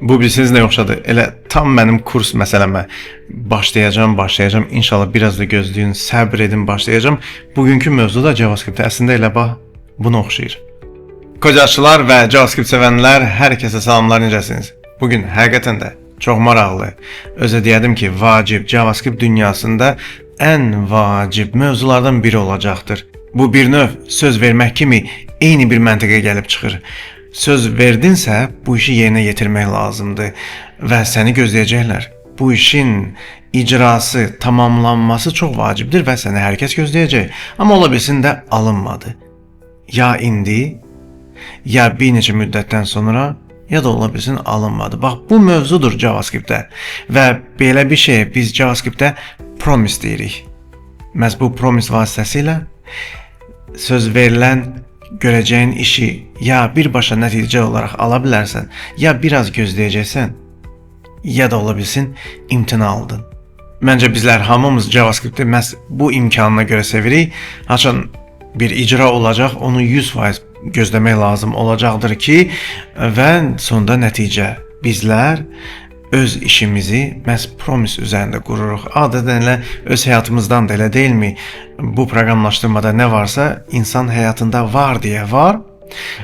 Bu bilsiniz nə oxşadı? Elə tam mənim kurs məsələmə başlayacağım. İnşallah biraz da gözləyin, səbr edin, başlayacağım. Bugünkü mövzu da JavaScript əslində elə bax buna oxşayır. Kodyaçılar və JavaScript sevənlər, hər kəsə salamlar, necəsiniz? Bugün həqiqətən də çox maraqlı, özə deyədim ki, vacib JavaScript dünyasında ən vacib mövzulardan biri olacaqdır. Bu bir növ söz vermək kimi eyni bir məntiqə gəlib çıxır. Söz verdinsə, bu işi yerinə yetirmək lazımdır və səni gözləyəcəklər. Bu işin icrası, tamamlanması çox vacibdir və səni hər kəs gözləyəcək. Amma ola bilsin də alınmadı. Ya indi, ya bir neçə müddətdən sonra, ya da ola bilsin alınmadı. Bax, bu mövzudur JavaScript-də və belə bir şey biz JavaScript-də promise deyirik. Məhz bu promise vasitəsilə söz verilən görəcəyin işi ya birbaşa nəticə olaraq ala bilərsən, ya biraz gözləyəcəksən, ya da ola bilsin imtina aldın. Məncə bizlər hamımız JavaScript-i məhz bu imkanına görə sevirik. Haçan bir icra olacaq, onu 100% gözləmək lazım olacaqdır ki, və sonda nəticə. Bizlər öz işimizi məhz promise üzərində qururuq. Adətən elə öz həyatımızdan da elə deyilmi? Bu proqramlaşdırmada nə varsa insan həyatında var deyə var.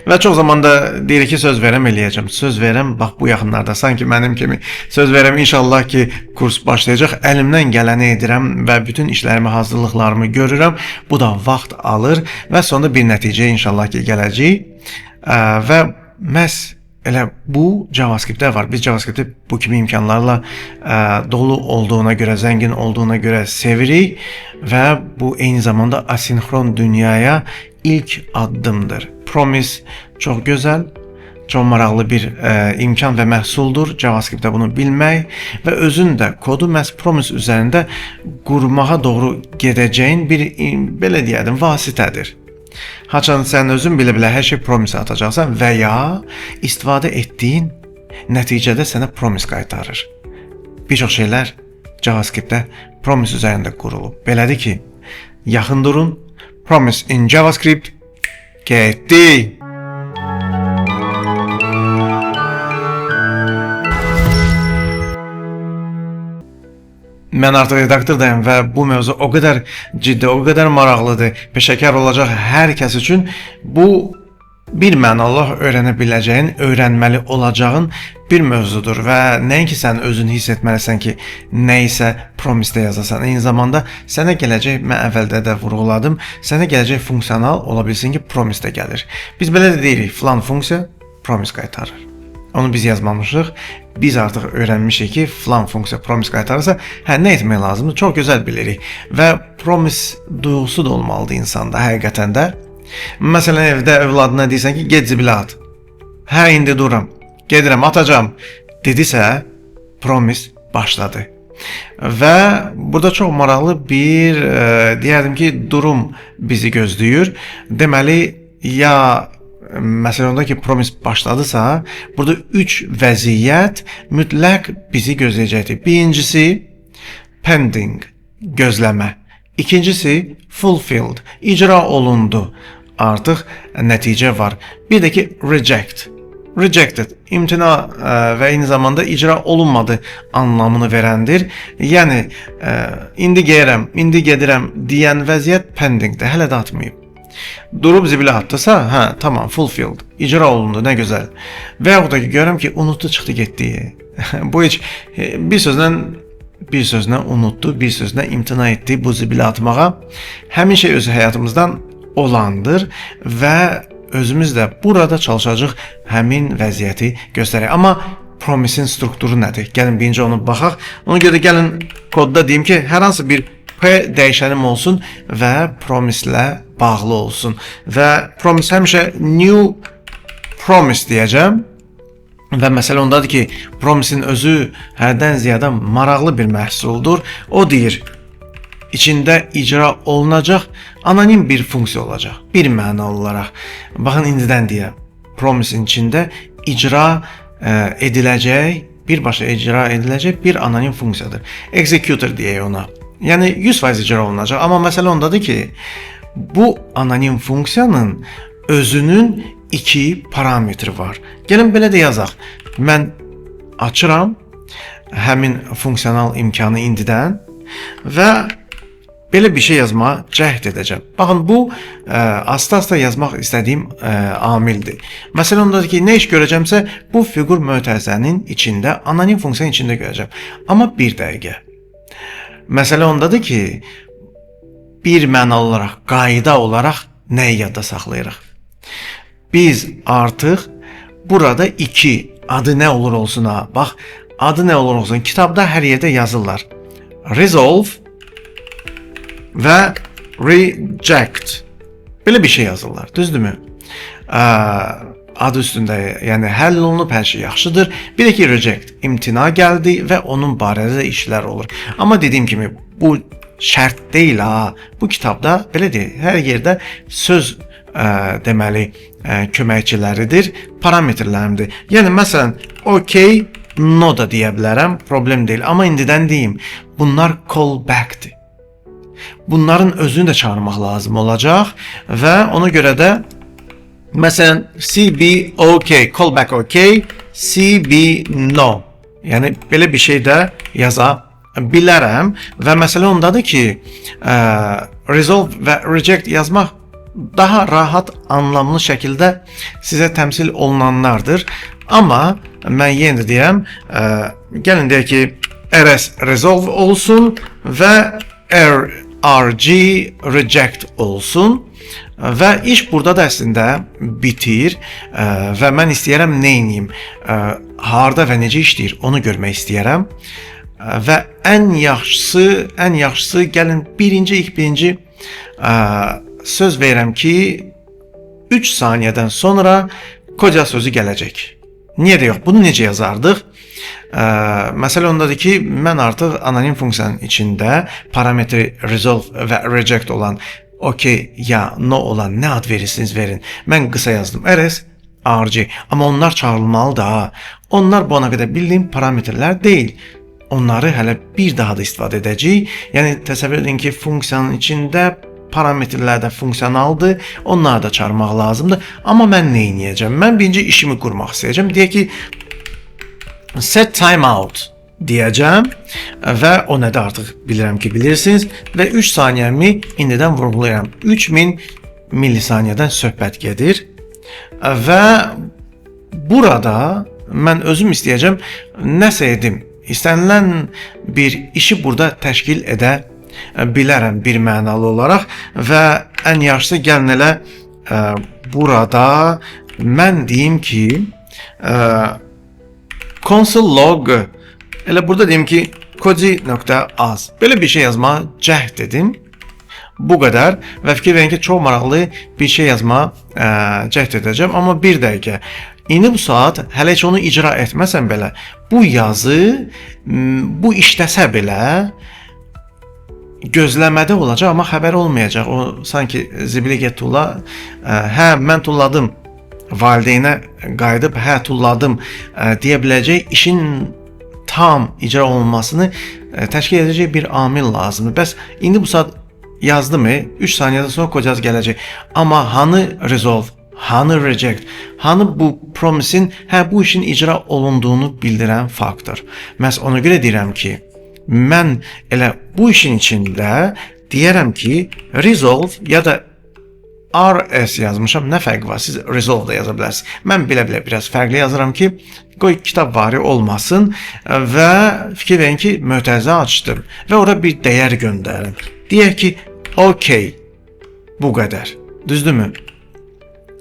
Və çox zaman da deyir ki, söz verəm eləyəcəm. Söz verəm, bax bu yaxınlarda sanki mənim kimi söz verəm, inşallah ki kurs başlayacaq. Əlimdən gələni edirəm və bütün işlərimi, hazırlıqlarımı görürəm. Bu da vaxt alır və sonunda bir nəticə inşallah ki gələcək. Və məhz elə bu JavaScript-də var. Biz JavaScript-i bu kimi imkanlarla dolu olduğuna görə, zəngin olduğuna görə sevirik və bu eyni zamanda asinxron dünyaya ilk addımdır. Promise çox gözəl, çox maraqlı bir imkan və məhsuldur. JavaScript-də bunu bilmək və özün də kodu məhz promise üzərində qurmağa doğru gedəcəyin bir, belə deyədim, vasitədir. Haçan sən özün bilə-bilə hər şey promise atacaqsan və ya istifadə etdiyin nəticədə sənə promise qaytarır. Bir çox şeylər JavaScript-də promise üzərində qurulub. Belədir ki, yaxın durun, promise in JavaScript getdi. Mən artıq redaktordayım və bu mövzu o qədər ciddi, o qədər maraqlıdır, peşəkar olacaq hər kəs üçün bu bir mənalı öyrənə biləcəyin, öyrənməli olacağın bir mövzudur və nəinki sən özün hiss etməlisən ki, nə isə promise-də yazasan. Eyni zamanda sənə gələcək, mən əvvəldə də vurğuladım, sənə gələcək funksional ola bilsin ki, promise-də gəlir. Biz belə də deyirik, filan funksiya promise qaytarır. Onu biz yazmamışıq. Biz artıq öyrənmişik ki, filan funksiya promise qaytarırsa, nə etmək lazımdır? Çox gözəl bilirik. Və promise duyğusu da olmalıdır insanda, həqiqətən də. Məsələn, evdə övladına deyirsən ki, get zibilə at. Hə, indi duram, gedirəm, atacam. Dedisə, promise başladı. Və burada çox maraqlı bir, deyərdim ki, durum bizi gözləyir. Deməli, ya məsələn onda ki, promise başladısa, burada 3 vəziyyət mütləq bizi gözləyəcəkdir. Birincisi, pending, gözləmə. İkincisi, fulfilled, icra olundu. Artıq nəticə var. Bir də ki, reject, rejected, imtina və eyni zamanda icra olunmadı anlamını verəndir. Yəni, indi geyirəm, indi gedirəm deyən vəziyyət pendingdir, hələ də atmayıb. Durub zibilə atdısa, hə, tamam, fulfilled, icra olundu, nə gözəl. Və yaxud da ki, görürəm ki, unutdu, çıxdı, getdi. Bu heç bir sözlə unutdu, bir sözlə imtina etdi bu zibilə atmağa. Həmin şey öz həyatımızdan olandır və özümüz də burada çalışacaq həmin vəziyyəti göstərək. Amma promise-in strukturu nədir? Gəlin birinci onu baxaq. Ona görə gəlin kodda deyim ki, hər hansı bir P dəyişənim olsun və promise-lə bağlı olsun. Və promise həmişə new promise deyəcəm. Və məsələ ondadır ki, promise-in özü hərdən ziyadə maraqlı bir məhsuldur. O deyir, içində icra olunacaq anonim bir funksiya olacaq. Bir məna olaraq. Baxın, indidən deyəm, promise-in içində icra ediləcək, birbaşa icra ediləcək bir anonim funksiyadır. Executor deyək ona. Yəni 100% icra olunacaq. Amma məsələ ondadır ki, bu anonim funksiyanın özünün 2 parametri var. Gəlin belə də yazaq. Mən açıram həmin funksional imkanı indidən və belə bir şey yazmağa cəhd edəcəm. Baxın, bu asta-asta yazmaq istədiyim amildir. Məsələ ondadır ki, nə iş görəcəmsə, bu fiqur mötərizənin içində, anonim funksiyanın içində görəcəm. Amma bir dəqiqə. Məsələ ondadır ki, bir mənalı olaraq, qayda olaraq nəyi yadda saxlayırıq? Biz artıq burada iki, adı nə olur olsun ha, bax, adı nə olur olsun, kitabda hər yerdə yazırlar. Resolve və reject. Belə bir şey yazırlar, düzdürmü? Adı üstündə, yəni həll olunub, hər şey yaxşıdır. Bir də ki, reject, imtina gəldi və onun barədə işlər olur. Amma dediyim kimi, bu şərt deyil ha. Bu kitabda belə deyil, hər yerdə söz deməli köməkçiləridir, parametrlərimdir. Yəni, məsələn, OK, no da deyə bilərəm, problem deyil. Amma indidən deyim, bunlar callback'dir. Bunların özünü də çağırmaq lazım olacaq və ona görə də məsələn CB OK, callback OK, CB no. Yəni belə bir şey də yaza bilərəm və məsələ ondadır ki, resolve və reject yazmaq daha rahat, anlamlı şəkildə sizə təmsil olunanlardır. Amma mən yenə də deyəm, gəlin deyək ki, RS resolve olsun və RG reject olsun və iş burada da əslində bitir və mən istəyərəm nə edeyim, harda və necə işləyir onu görmək istəyərəm və ən yaxşısı gəlin birinci söz verirəm ki 3 saniyədən sonra koca sözü gələcək. Niyə də yox? Bunu necə yazardıq? Məsələ ondadır ki, mən artıq anonim funksiyanın içində parametri resolve və reject olan OK ya no olan nə ad verirsiniz verin. Mən qısa yazdım RS, RG. Amma onlar çağırılmalı da. Onlar bu ana qədər bildiyim parametrlər deyil. Onları hələ bir daha da istifadə edəcəyik. Yəni təsəvvür edin ki, funksiyanın içində parametrlər də funksionaldır. Onları da çağırmaq lazımdır. Amma mən nə edəcəm? Mən birinci işimi qurmaq istəyəcəm. Deyək ki, set timeout deyəcəm və o nədə artıq bilirəm ki, bilirsiniz və 3 saniyəmi indidən vurğulayıram. 3000 millisaniyədən söhbət gedir və burada mən özüm istəyəcəm nəsə edim. İstənilən bir işi burada təşkil edə bilərəm bir mənalı olaraq və ən yaxşısı gəlin elə burada mən deyim ki console log elə burada deyim ki koji.az belə bir şey yazmağa cəhd edim. Bu qədər və fikir verin ki, çox maraqlı bir şey yazmağa cəhd edəcəm. Amma bir dəqiqə, indi bu saat hələ heç onu icra etməsəm belə, bu yazı, bu işləsə belə gözləmədə olacaq, amma xəbər olmayacaq. O sanki zibilə tulla, hə, mən tulladım, valideynə qayıdıb, hə, tulladım deyə biləcək işin tam icra olunmasını təşkil edəcək bir amil lazımdır. Bəs indi bu saat yazdı mı? 3 saniyədən sonra kocası gələcək. Amma hanı resolve, hanı reject, hanı bu promisin, hə, bu işin icra olunduğunu bildirən faktor. Məhz ona görə deyirəm ki, mən elə bu işin içində deyərəm ki, resolve ya da RS yazmışam, nə fərqi var? Siz resolve da yaza bilərsiniz. Mən belə biraz fərqli yazıram ki, qoy kitab vari olmasın və fikir verin ki, mötərizə açdım və ora bir dəyər göndərim. Deyək ki, OK, bu qədər. Düzdürmü?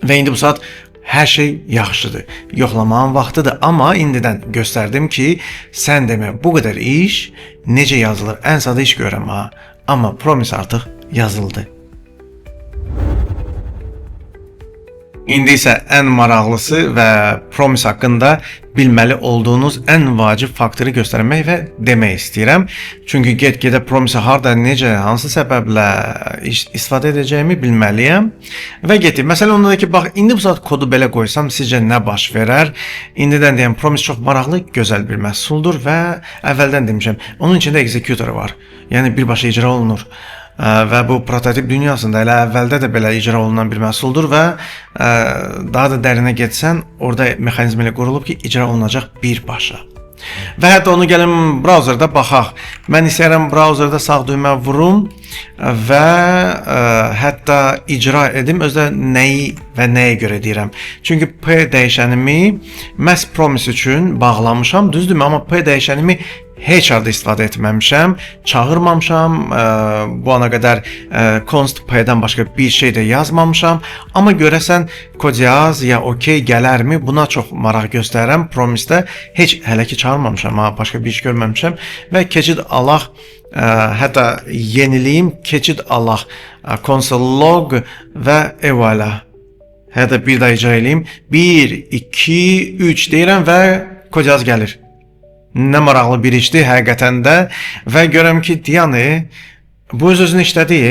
Və indi bu saat hər şey yaxşıdır. Yoxlamağın vaxtıdır. Amma indidən göstərdim ki, sən demə bu qədər iş necə yazılır? Ən sadə iş görəm ha. Amma promise artıq yazıldı. İndi isə ən maraqlısı və promise haqqında bilməli olduğunuz ən vacib faktoru göstərmək və demək istəyirəm. Çünki get-gedə promise harda, necə, hansı səbəblə istifadə edəcəyimi bilməliyəm. Və getib. Məsələn, onda da ki, bax, indi bu saat kodu belə qoysam, sizcə nə baş verər? İndidən deyəm, promise çox maraqlı, gözəl bir məhsuldur və əvvəldən demişəm, onun içində executor var. Yəni, birbaşa icra olunur. Və bu prototip dünyasında elə əvvəldə də belə icra olunan bir məhsuldur və daha da dərinə getsən, orada mexanizm ilə qurulub ki, icra olunacaq birbaşa. Və hətta onu gəlin brauzerda baxaq. Mən istəyirəm brauzerda sağ düymə vurum və hətta icra edim. Özdə nəyi və nəyə görə deyirəm. Çünki P dəyişənimi məhz promise üçün bağlamışam, düzdürmü? Amma P dəyişənimi heç halda istifadə etməmişəm, çağırmamışam, bu ana qədər const P-dən başqa bir şey də yazmamışam. Amma görəsən kod yaz ya OK gələrmi? Buna çox maraq göstərirəm. Promise-də heç hələ ki çağırmamışam, başqa bir iş görməmişəm və keçid alaq, hətta yeniliyim, keçid alaq, console log və evala. Hətta bir daha icra edeyim. 1, 2, 3 deyirəm və kod yaz gəlir. Nə maraqlı bir işdir həqiqətən də və görəm ki, Diana bu öz-özünü işlədi.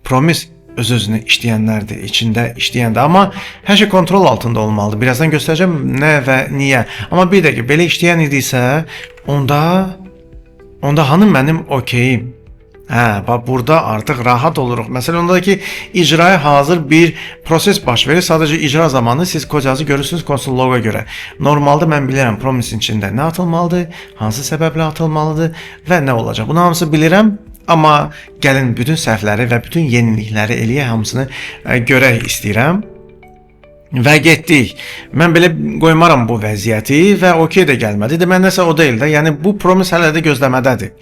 Promise öz-özünü işləyənlərdir, içində işləyəndə, amma hər şey kontrol altında olmalıdır. Birazdan göstərəcəm nə və niyə. Amma bir dəqiqə belə işləyən idisə, onda hanı mənim okeyim? Bax burada artıq rahat oluruq. Məsələn, ondakı icraya hazır bir proses baş verir. Sadəcə icra zamanı siz kod yazı görürsünüz console loga görə. Normalda mən bilirəm promise'in içində nə atılmalıdır, hansı səbəblə atılmalıdır və nə olacaq. Bunu hamısı bilirəm. Amma gəlin bütün səhvləri və bütün yenilikləri eləyə hamısını görək istəyirəm. Və getdik. Mən belə qoymaram bu vəziyyəti və OK də gəlmədi. Deməli nəsə o deyil də. Yəni bu promise hələ də gözləmədədir.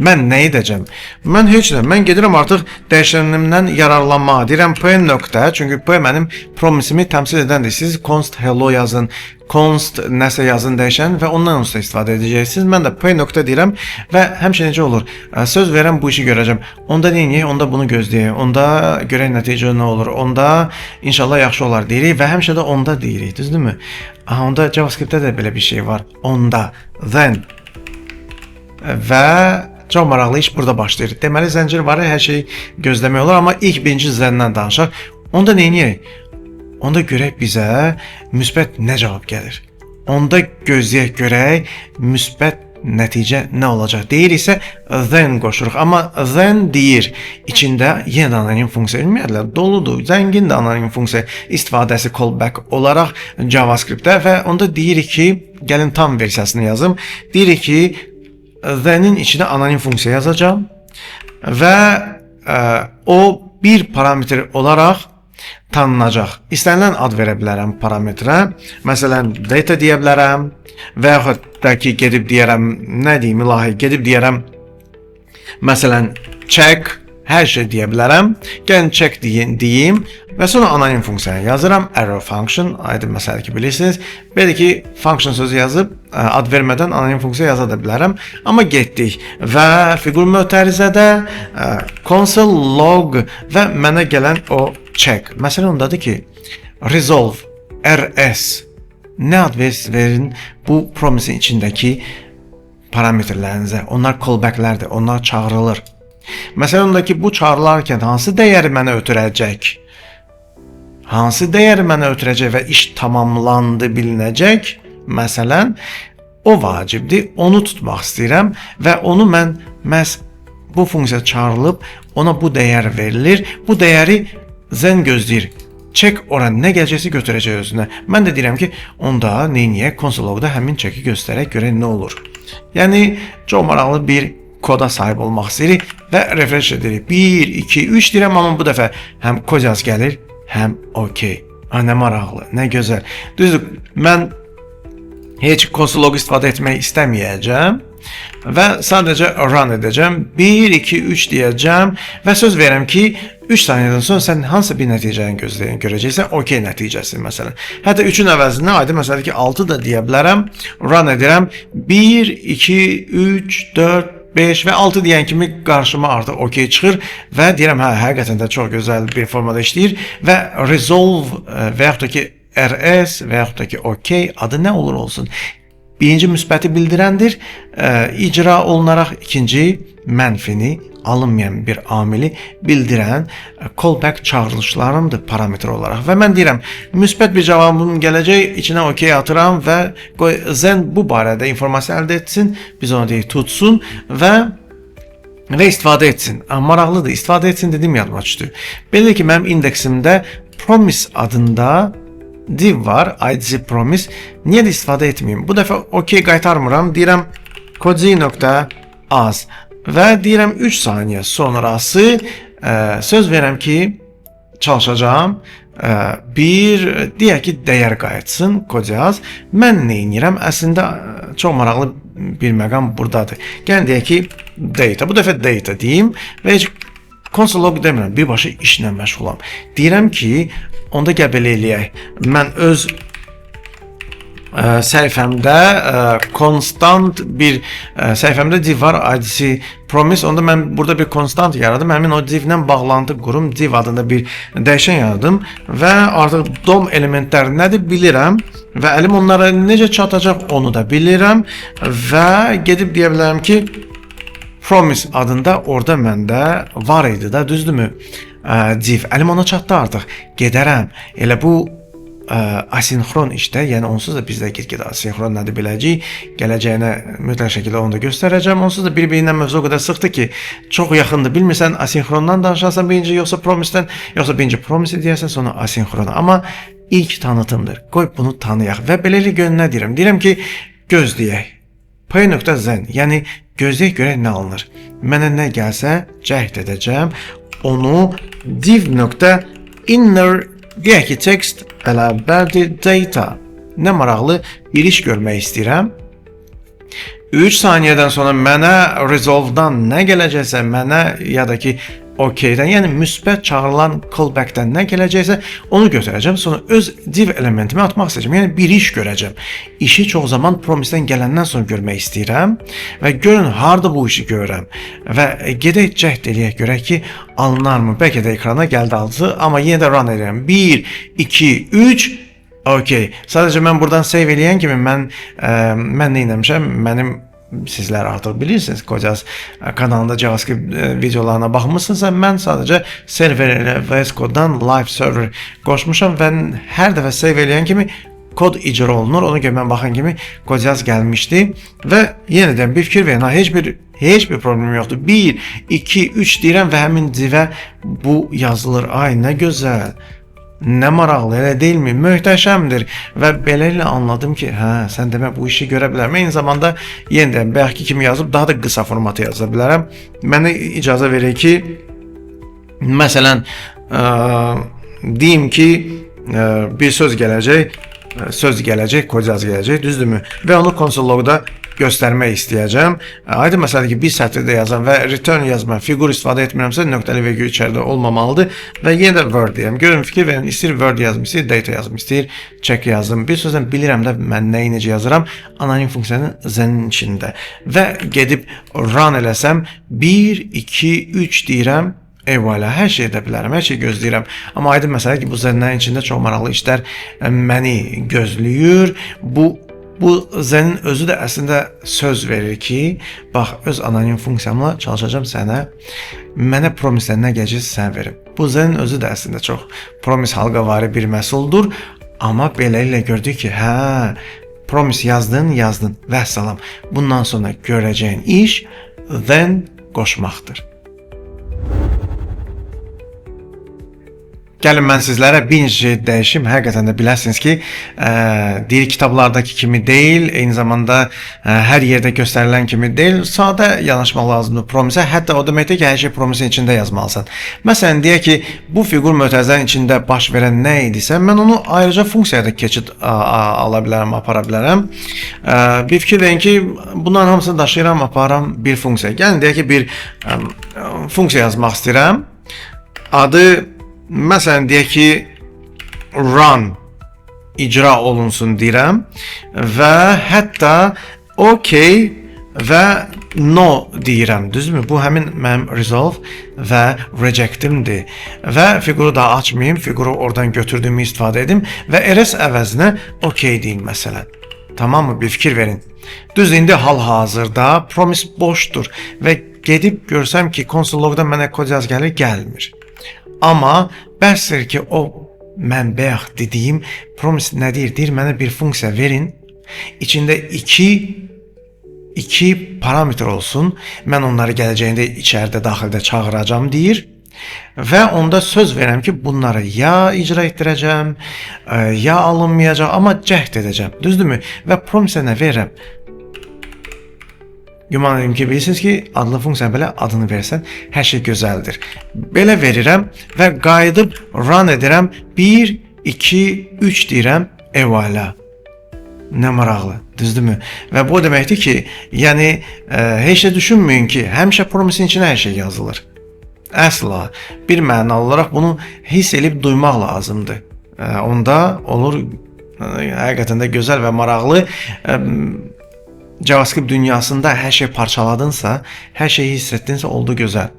Mən nə edəcəm? Mən heç nə. Mən gedirəm artıq dəyişənimdən yararlanmağa. Deyirəm P nöqtə. Çünki P mənim promisimi təmsil edəndir. Siz const hello yazın, const nəsə yazın dəyişən və ondan onsuz istifadə edəcəksiniz. Mən də P nöqtə deyirəm və həmişə necə olur? Söz verirəm bu işi görəcəm. Onda neyini? Onda bunu gözləyək. Onda görək nəticə nə olur? Onda inşallah yaxşı olar deyirik və həmişə də onda deyirik, düzdürmü? Onda JavaScript-də də belə bir şey var. Onda, then və çox maraqlı iş burada başlayır. Deməli zəncir var, hər şey gözləmək olur, amma ilk birinci zəndən danışaq. Onda neyniyək? Onda görək bizə müsbət nə cavab gəlir. Onda gözləyək görək müsbət nəticə nə olacaq. Deyir isə then qoşuruq. Amma then deyir içində yenə də anonim funksiya. Ümumiyyətlə doludur, zəngindir anonim funksiya istifadəsi callback olaraq JavaScript-də və onda deyirik ki, gəlin tam versiyasını yazım. Deyirik ki, then'in içinə anonim funksiya yazacağım və o bir parametr olaraq tanınacaq. İstənilən ad verə bilərəm parametrə. Məsələn, data deyə bilərəm və yaxud da ki, gedib deyərəm, nə deyim ilahi, gedib deyərəm, məsələn, check, hər şey deyə bilərəm. Gəlin check deyim və sonra anonim funksiyanı yazıram. Arrow function, aydın məsələ ki, bilirsiniz. Belə ki, function sözü yazıb, ad vermədən anonim funksiya yaza da bilərəm. Amma getdik və fiqur mötərizədə console log və mənə gələn o check. Məsələ ondadır ki, resolve, rs, nə ad verin bu promise'in içindəki parametrlərinizə. Onlar callbacklərdir, onlar çağırılır. Məsələn, ondakı bu çağrılarkən hansı dəyəri mənə ötürəcək? Hansı dəyəri mənə ötürəcək və iş tamamlandı bilinəcək? Məsələn, o vacibdir, onu tutmaq istəyirəm və onu mən məhz bu funksiya çağrılıb, ona bu dəyər verilir. Bu dəyəri zen gözləyir. Check ora nə gələcəksə götürəcək özünə. Mən də deyirəm ki, onda neyniyək? Console logda həmin check'i göstərək görək nə olur. Yəni, çox maraqlı bir koda sahib olmaq istəyirik və refresh edirik. 1, 2, 3 deyirəm, amma bu dəfə həm kod yaz gəlir, həm OK. Nə maraqlı, nə gözəl. Düzdür, mən heç console log istifadə etmək istəməyəcəm və sadəcə run edəcəm. 1, 2, 3 deyəcəm və söz verirəm ki, 3 saniyədən sonra sən hansı bir nəticəni görəcəksən, OK nəticəsi məsələn. Hətta 3-ün əvəzinə aydın məsələ ki, 6 da deyə bilərəm. Run edirəm. 1, 2, 3, 4, 5 və 6 deyən kimi qarşıma artıq OK çıxır və deyirəm, həqiqətən də çox gözəl bir formada işləyir və resolve və yaxud da ki, rs və yaxud da ki, OK adı nə olur olsun. Birinci müsbəti bildirəndir, icra olunaraq ikinci mənfini alınmayan bir amili bildirən callback çağırılışlarımdır parametr olaraq. Və mən deyirəm, müsbət bir cavabım gələcək, içinə OK atıram və qoy zen bu barədə informasiya əldə etsin, biz ona deyək tutsun və istifadə etsin. Maraqlıdır, istifadə etsin dedim yadıma düşdü. Belə ki, mənim indeksimdə promise adında div var, IDC promise. Niyə də istifadə etməyim? Bu dəfə OK qaytarmıram. Deyirəm Koji.az və deyirəm 3 saniyə sonrası söz verəm ki, çalışacağım. Bir deyək ki, dəyər qayıtsın Koji.az. Mən nə edirəm? Əslində çox maraqlı bir məqam buradadır. Gəlin deyək ki, data. Bu dəfə data deyim və heç console log demirəm. Birbaşa işlə məşğulam. Deyirəm ki, onda gəl belə eləyək. Mən öz səhifəmdə konstant bir səhifəmdə div var, IDC promise. Onda mən burada bir konstant yaradım. Həmin o divlə bağlantı qurum, div adında bir dəyişən yaradım və artıq DOM elementləri nədir bilirəm və əlim onlara necə çatacaq onu da bilirəm və gedib deyə bilərəm ki, promise adında orada məndə var idi da, düzdürmü? Div. Əlim ona çatdı artıq. Gedərəm. Elə bu asinxron işdə, yəni onsuz da bizdə get-gedə asinxron nədir biləcəyik. Gələcəyinə mütləq şəkildə onu da göstərəcəm. Onsuz da bir-birindən mövzu o qədər sıxdır ki, çox yaxındır. Bilmirsən asinxrondan danışarsan birinci, yoxsa promisdən, yoxsa birinci promisi deyərsən, sonra asinxrona. Amma ilk tanıtımdır. Qoy bunu tanıyaq və beləliklə görün nə deyirəm. Deyirəm ki, gözləyək. P.zen, yəni gözləyək görək nə alınır. Mənə nə gəlsə cəhd edəcəm. Onu div.inner deyək ki, text bərabərdir data. Nə maraqlı bir iş görmək istəyirəm. 3 saniyədən sonra mənə resolve-dan nə gələcəksə, mənə ya da ki OK-dən, yəni müsbət çağırılan callback-dən nə gələcəksə, onu götürəcəm. Sonra öz div elementimi atmaq istəyəcəm. Yəni bir iş görəcəm. İşi çox zaman promise-dən gələndən sonra görmək istəyirəm və görün harda bu işi görürəm. Və gedək cəhd eləyək, görək ki, alınarmı? Bəlkə də ekrana gəldi aldı, amma yenə də run edirəm. 1, 2, 3, OK. Sadəcə mən buradan save eləyən kimi mən nə etmişəm? Mənim sizlər artıq bilirsiniz, Koji.az kanalında JavaScript videolarına baxmısınızsa, mən sadəcə server ilə VS Code'dan live server qoşmuşam və hər dəfə save eləyən kimi kod icra olunur. Ona görə mən baxan kimi Koji.az gəlmişdi və yenə də bir fikir verin, heç bir problem yoxdur. 1, 2, 3 deyirəm və həmin divə bu yazılır. Ay, nə gözəl. Nə maraqlı, elə deyilmi? Möhtəşəmdir. Və beləliklə anladım ki, hə, sən demə bu işi görə bilərəm. Eyni zamanda yenidən bəlkə kimi yazıb daha da qısa formatı yaza bilərəm. Mənə icazə verir ki, məsələn, deyim ki, bir söz gələcək, Koji.az gələcək, düzdürmü? Və onu console logda göstərmək istəyəcəm. Aydın məsələ ki, bir sətirdə yazam və return yazma, fiqur istifadə etmirəmsə, nöqtəli virgül içəridə olmamalıdır və yenə də word deyəm. Görün, fikir verin, istəyir word yazım, istəyir data yazım, istəyir check yazım. Bir sözlə bilirəm də mən nəyi necə yazıram, anonim funksiyanın zen içində və gedib run eləsəm, 1, 2, 3 deyirəm. Eyvallah, hər şey edə bilərəm, hər şey gözləyirəm. Amma aydın məsələ ki, bu zenlərin içində çox maraqlı işlər məni gözləyir. Bu zenin özü də əslində söz verir ki, bax, öz anonim funksiyamla çalışacağım sənə, mənə promisdən nə gələcəksə sən verim. Bu zenin özü də əslində çox promis halqavari bir məhsuldur. Amma beləliklə gördük ki, hə, promis yazdın və salam. Bundan sonra görəcəyin iş then qoşmaqdır. Gəlin mən sizlərə bir şey dəyişim. Həqiqətən də biləsiniz ki, deyil kitablardakı kimi deyil, eyni zamanda hər yerdə göstərilən kimi deyil. Sadə yanaşmaq lazımdır promisə. Hətta o deməkdir ki, hər şey promisin içində yazmalısan. Məsələn, deyək ki, bu fiqur mötərizənin içində baş verən nə idisə, mən onu ayrıca funksiyada keçid ala bilərəm, apara bilərəm. Bir fikir verin ki, bunların hamısını daşıyıram, aparam bir funksiya. Gəlin deyək ki, bir funksiya yazmaq istəyirəm. Adı məsələn, deyək ki, run icra olunsun deyirəm və hətta OK və no deyirəm, düzdürmü? Bu həmin mənim resolve və rejectimdir və fiquru da açmayayım, fiquru oradan götürdüyümü istifadə edim və rs əvəzinə OK deyim məsələn. Tamam mı? Bir fikir verin. Düz indi hal-hazırda promise boşdur və gedib görsəm ki, console logda mənə Koji.az gəlir, gəlmir. Amma bəsdir ki, o mən bayaq dediyim promise nə deyir? Deyir, mənə bir funksiya verin, içində iki parametr olsun, mən onları gələcəyində içəridə, daxildə çağıracam deyir və onda söz verirəm ki, bunları ya icra etdirəcəm, ya alınmayacaq, amma cəhd edəcəm. Düzdürmü? Və promisə nə verirəm? Güman edirəm ki, bilirsiniz ki, adlı funksiya belə adını versən, hər şey gözəldir. Belə verirəm və qayıdıb run edirəm. 1, 2, 3 deyirəm, evala. Nə maraqlı, düzdürmü? Və bu deməkdir ki, yəni heç də düşünməyin ki, həmişə promisin içinə hər şey yazılır. Əsla bir mənalı olaraq bunu hiss edib duymaq lazımdır. Onda olur həqiqətən də gözəl və maraqlı. JavaScript dünyasında hər şey parçaladınsa, hər şeyi hiss etdinsə oldu gözəl.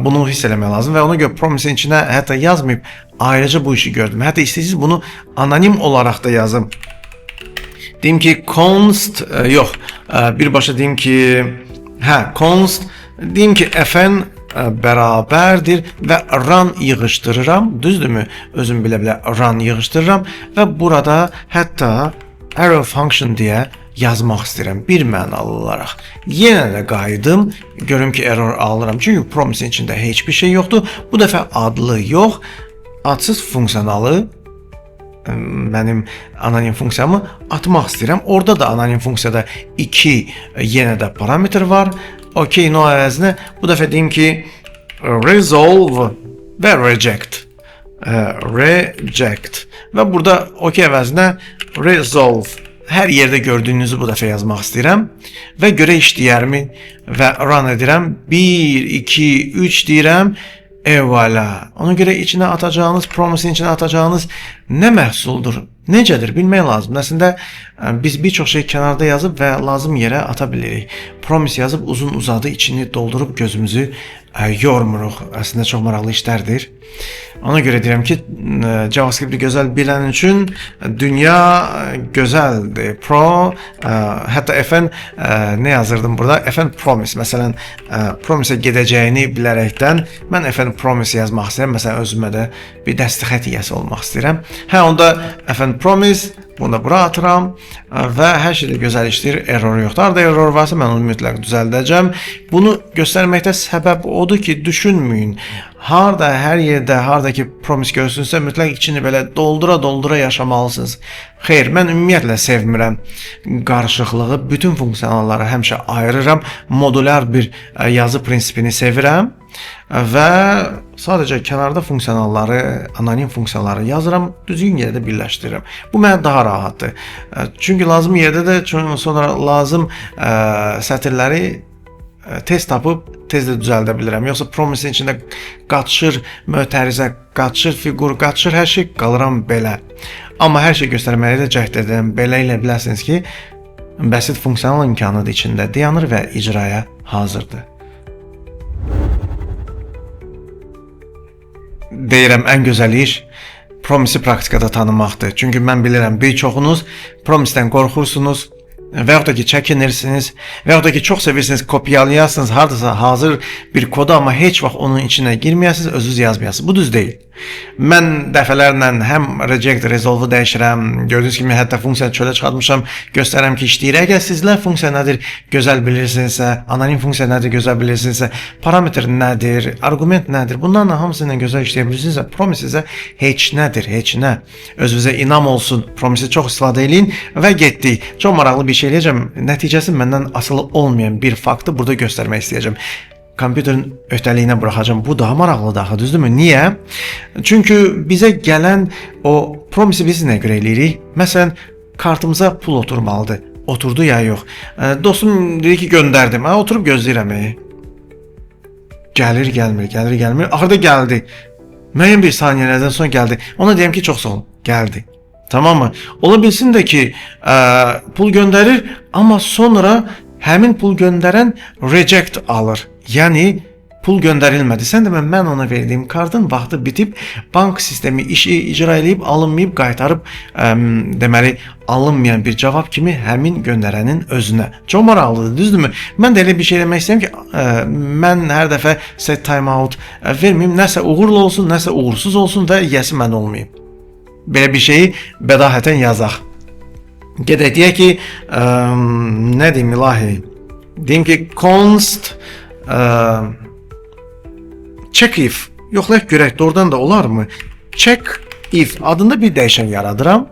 Bunu hiss eləmək lazım və ona görə promisin içinə hətta yazmayıb ayrıca bu işi gördüm. Hətta istəyirsiniz bunu anonim olaraq da yazım. Deyim ki const yox, birbaşa deyim ki const deyim ki fn bərabərdir və run yığışdırıram, düzdürmü? Özüm bilə-bilə run yığışdırıram və burada hətta arrow function deyə yazmaq istəyirəm bir mənalı olaraq. Yenə də qayıdım, görüm ki error alıram. Çünki promisin içində heç bir şey yoxdur. Bu dəfə adlı yox, adsız funksiyonalı mənim anonim funksiyamı atmaq istəyirəm. Orada da anonim funksiyada 2 yenə də parametr var. OK, no əvəzinə bu dəfə deyim ki resolve və reject. Reject. Və burada OK əvəzinə resolve. Hər yerdə gördüyünüzü bu dəfə yazmaq istəyirəm və görə işləyərmi və run edirəm. 1, 2, 3 deyirəm. Evala. Ona görə içinə atacağınız, promisin içinə atacağınız nə məhsuldur, necədir bilmək lazımdır. Əslində biz bir çox şey kənarda yazıb və lazım yerə ata bilirik. Promis yazıb uzun uzadı içini doldurub gözümüzü yormuruq. Əslində çox maraqlı işlərdir. Ona görə deyirəm ki, JavaScript-i gözəl bilən üçün dünya gözəldir. Pro, hətta fn nə yazırdım burada? Fn promise. Məsələn, promise gedəcəyini bilərəkdən mən fn promise yazmaq istəyirəm. Məsələn, özümə də bir dəstəxət yiyəsi olmaq istəyirəm. Onda fn promise, bunu da bura atıram və hər şeydə gözəl işləyir, error yoxdur. Arada error varsa mən onu mütləq düzəldəcəm. Bunu göstərməkdə səbəb odur ki, düşünməyin. Harda, hər yerdə, harda ki promise görürsünüzsə, mütləq içini belə doldura yaşamalısınız. Xeyr, mən ümumiyyətlə sevmirəm qarışıqlığı. Bütün funksiyonalları həmişə ayırıram. Modulyar bir yazı prinsipini sevirəm və sadəcə kənarda funksiyonalları, anonim funksiyaları yazıram, düzgün yerdə birləşdirirəm. Bu mənə daha rahatdır. Çünki lazım yerdə də sonra lazım sətirləri tez tapıb tez də düzəldə bilirəm. Yoxsa promisin içində qaçır, mötərizə qaçır, fiqur qaçır, hər şey qalıram belə. Amma hər şey göstərməyə də cəhd edirəm. Belə ilə biləsiniz ki, bəsit funksional imkanı da içində dayanır və icraya hazırdır. Deyirəm, ən gözəl iş promisi praktikada tanımaqdır. Çünki mən bilirəm, bir çoxunuz promisdən qorxursunuz və yaxud da ki çəkinirsiniz və yaxud da ki çox sevirsiniz, kopyalayasınız hardasa hazır bir kodu, amma heç vaxt onun içinə girməyəsiniz, özünüz yazmayasınız. Bu düz deyil. Mən dəfələrlə həm reject, resolve-u dəyişirəm. Gördüyünüz kimi hətta funksiyanı çölə çıxartmışam, göstərirəm ki işləyir. Əgər sizlər funksiya nədir gözəl bilirsinizsə, anonim funksiya nədir gözəl bilirsinizsə, parametr nədir, arqument nədir, bunların hamısını gözəl işləyə bilirsinizsə, promise sizə heç nədir, heç nə. Özünüzə inam olsun, promise çox istifadə edin və getdik. Çox maraqlı bir şey eləyəcəm. Nəticəsi məndən asılı olmayan bir faktı burada göstərmək istəyəcəm. Kompüterin öhdəliyinə buraxacağım. Bu daha maraqlıdır axı, düzdürmü? Niyə? Çünki bizə gələn o promisi biz nə görə eləyirik? Məsələn, kartımıza pul oturmalıdır. Oturdu ya yox. Dostum dedi ki, göndərdim. Oturub gözləyirəm. Gəlir, gəlmir, gəlir, gəlmir. Axırda gəldi. Müəyyən bir saniyələrdən sonra gəldi. Ona deyəm ki, çox sağ olun. Gəldi. Tamam mı? Ola bilsin də ki, pul göndərir, amma sonra həmin pul göndərən reject alır. Yəni pul göndərilmədi. Sən demə, mən ona verdiyim kartın vaxtı bitib, bank sistemi işi icra edib, alınmayıb, qaytarıb deməli alınmayan bir cavab kimi həmin göndərənin özünə. Çox maraqlıdır, düzdürmü? Mən də elə bir şey demək istəyirəm ki, mən hər dəfə set timeout verməyim, nəsə uğurlu olsun, nəsə uğursuz olsun və yiyəsi mən olmayım. Belə bir şeyi bədahətən yazaq. Gedək deyək ki, nə deyim ilahi? Deyim ki, const check if yoxlayaq görək, doğrudan da olarmı? Check if adında bir dəyişən yaradıram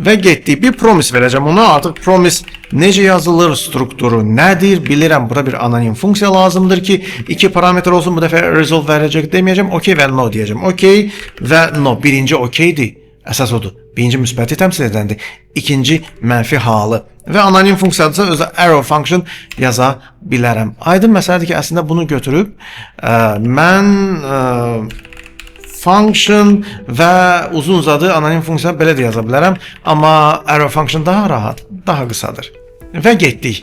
və getdik. Bir promise verəcəm ona. Artıq promise necə yazılır, strukturu nədir bilirəm. Burada bir anonim funksiya lazımdır ki, iki parametr olsun. Bu dəfə resolve verəcək deməyəcəm. OK və no deyəcəm. OK və no. Birinci OK'dir. Əsas odur. Birinci müsbəti təmsil edəndir. İkinci mənfi halı. Və anonim funksiyadırsa özü arrow function yaza bilərəm. Aydın məsələdir ki, əslində bunu götürüb mən function və uzun uzadı anonim funksiya belə də yaza bilərəm. Amma arrow function daha rahat, daha qısadır. Və getdik.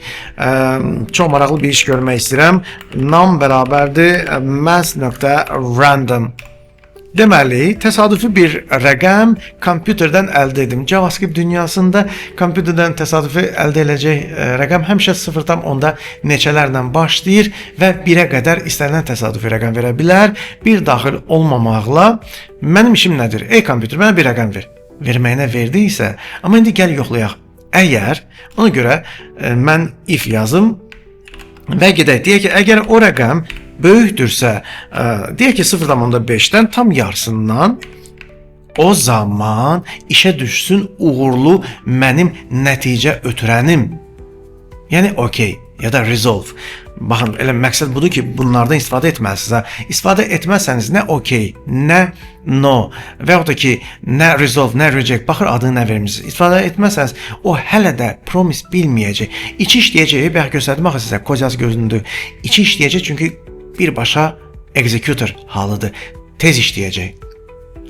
Çox maraqlı bir iş görmək istəyirəm. Num bərabərdir math.random. Deməli, təsadüfi bir rəqəm kompüterdən əldə edim. JavaScript dünyasında kompüterdən təsadüfi əldə edəcək rəqəm həmişə 0,10-da neçələrlə başlayır və 1-ə qədər istənilən təsadüfi rəqəm verə bilər. Bir daxil olmamaqla mənim işim nədir? Ey kompüter, mənə bir rəqəm ver. Verməyinə verdiysə, amma indi gəl yoxlayaq. Əgər, ona görə mən if yazım və gedək. Deyək ki, əgər o rəqəm böyükdürsə, deyək ki 0,5-dən tam yarısından, o zaman işə düşsün uğurlu mənim nəticə ötürənim. Yəni OK ya da resolve. Baxın, elə məqsəd budur ki, bunlardan istifadə etməlisiniz. İstifadə etməsəniz nə OK, nə no və yaxud da ki, nə resolve, nə reject, baxır adını nə vermişsiniz. İstifadə etməsəniz, o hələ də promise bilməyəcək. İçi işləyəcək, bəlkə göstərdim axı sizə, kod yazı gözündür. İçi işləyəcək çünki birbaşa executor halıdır. Tez işləyəcək.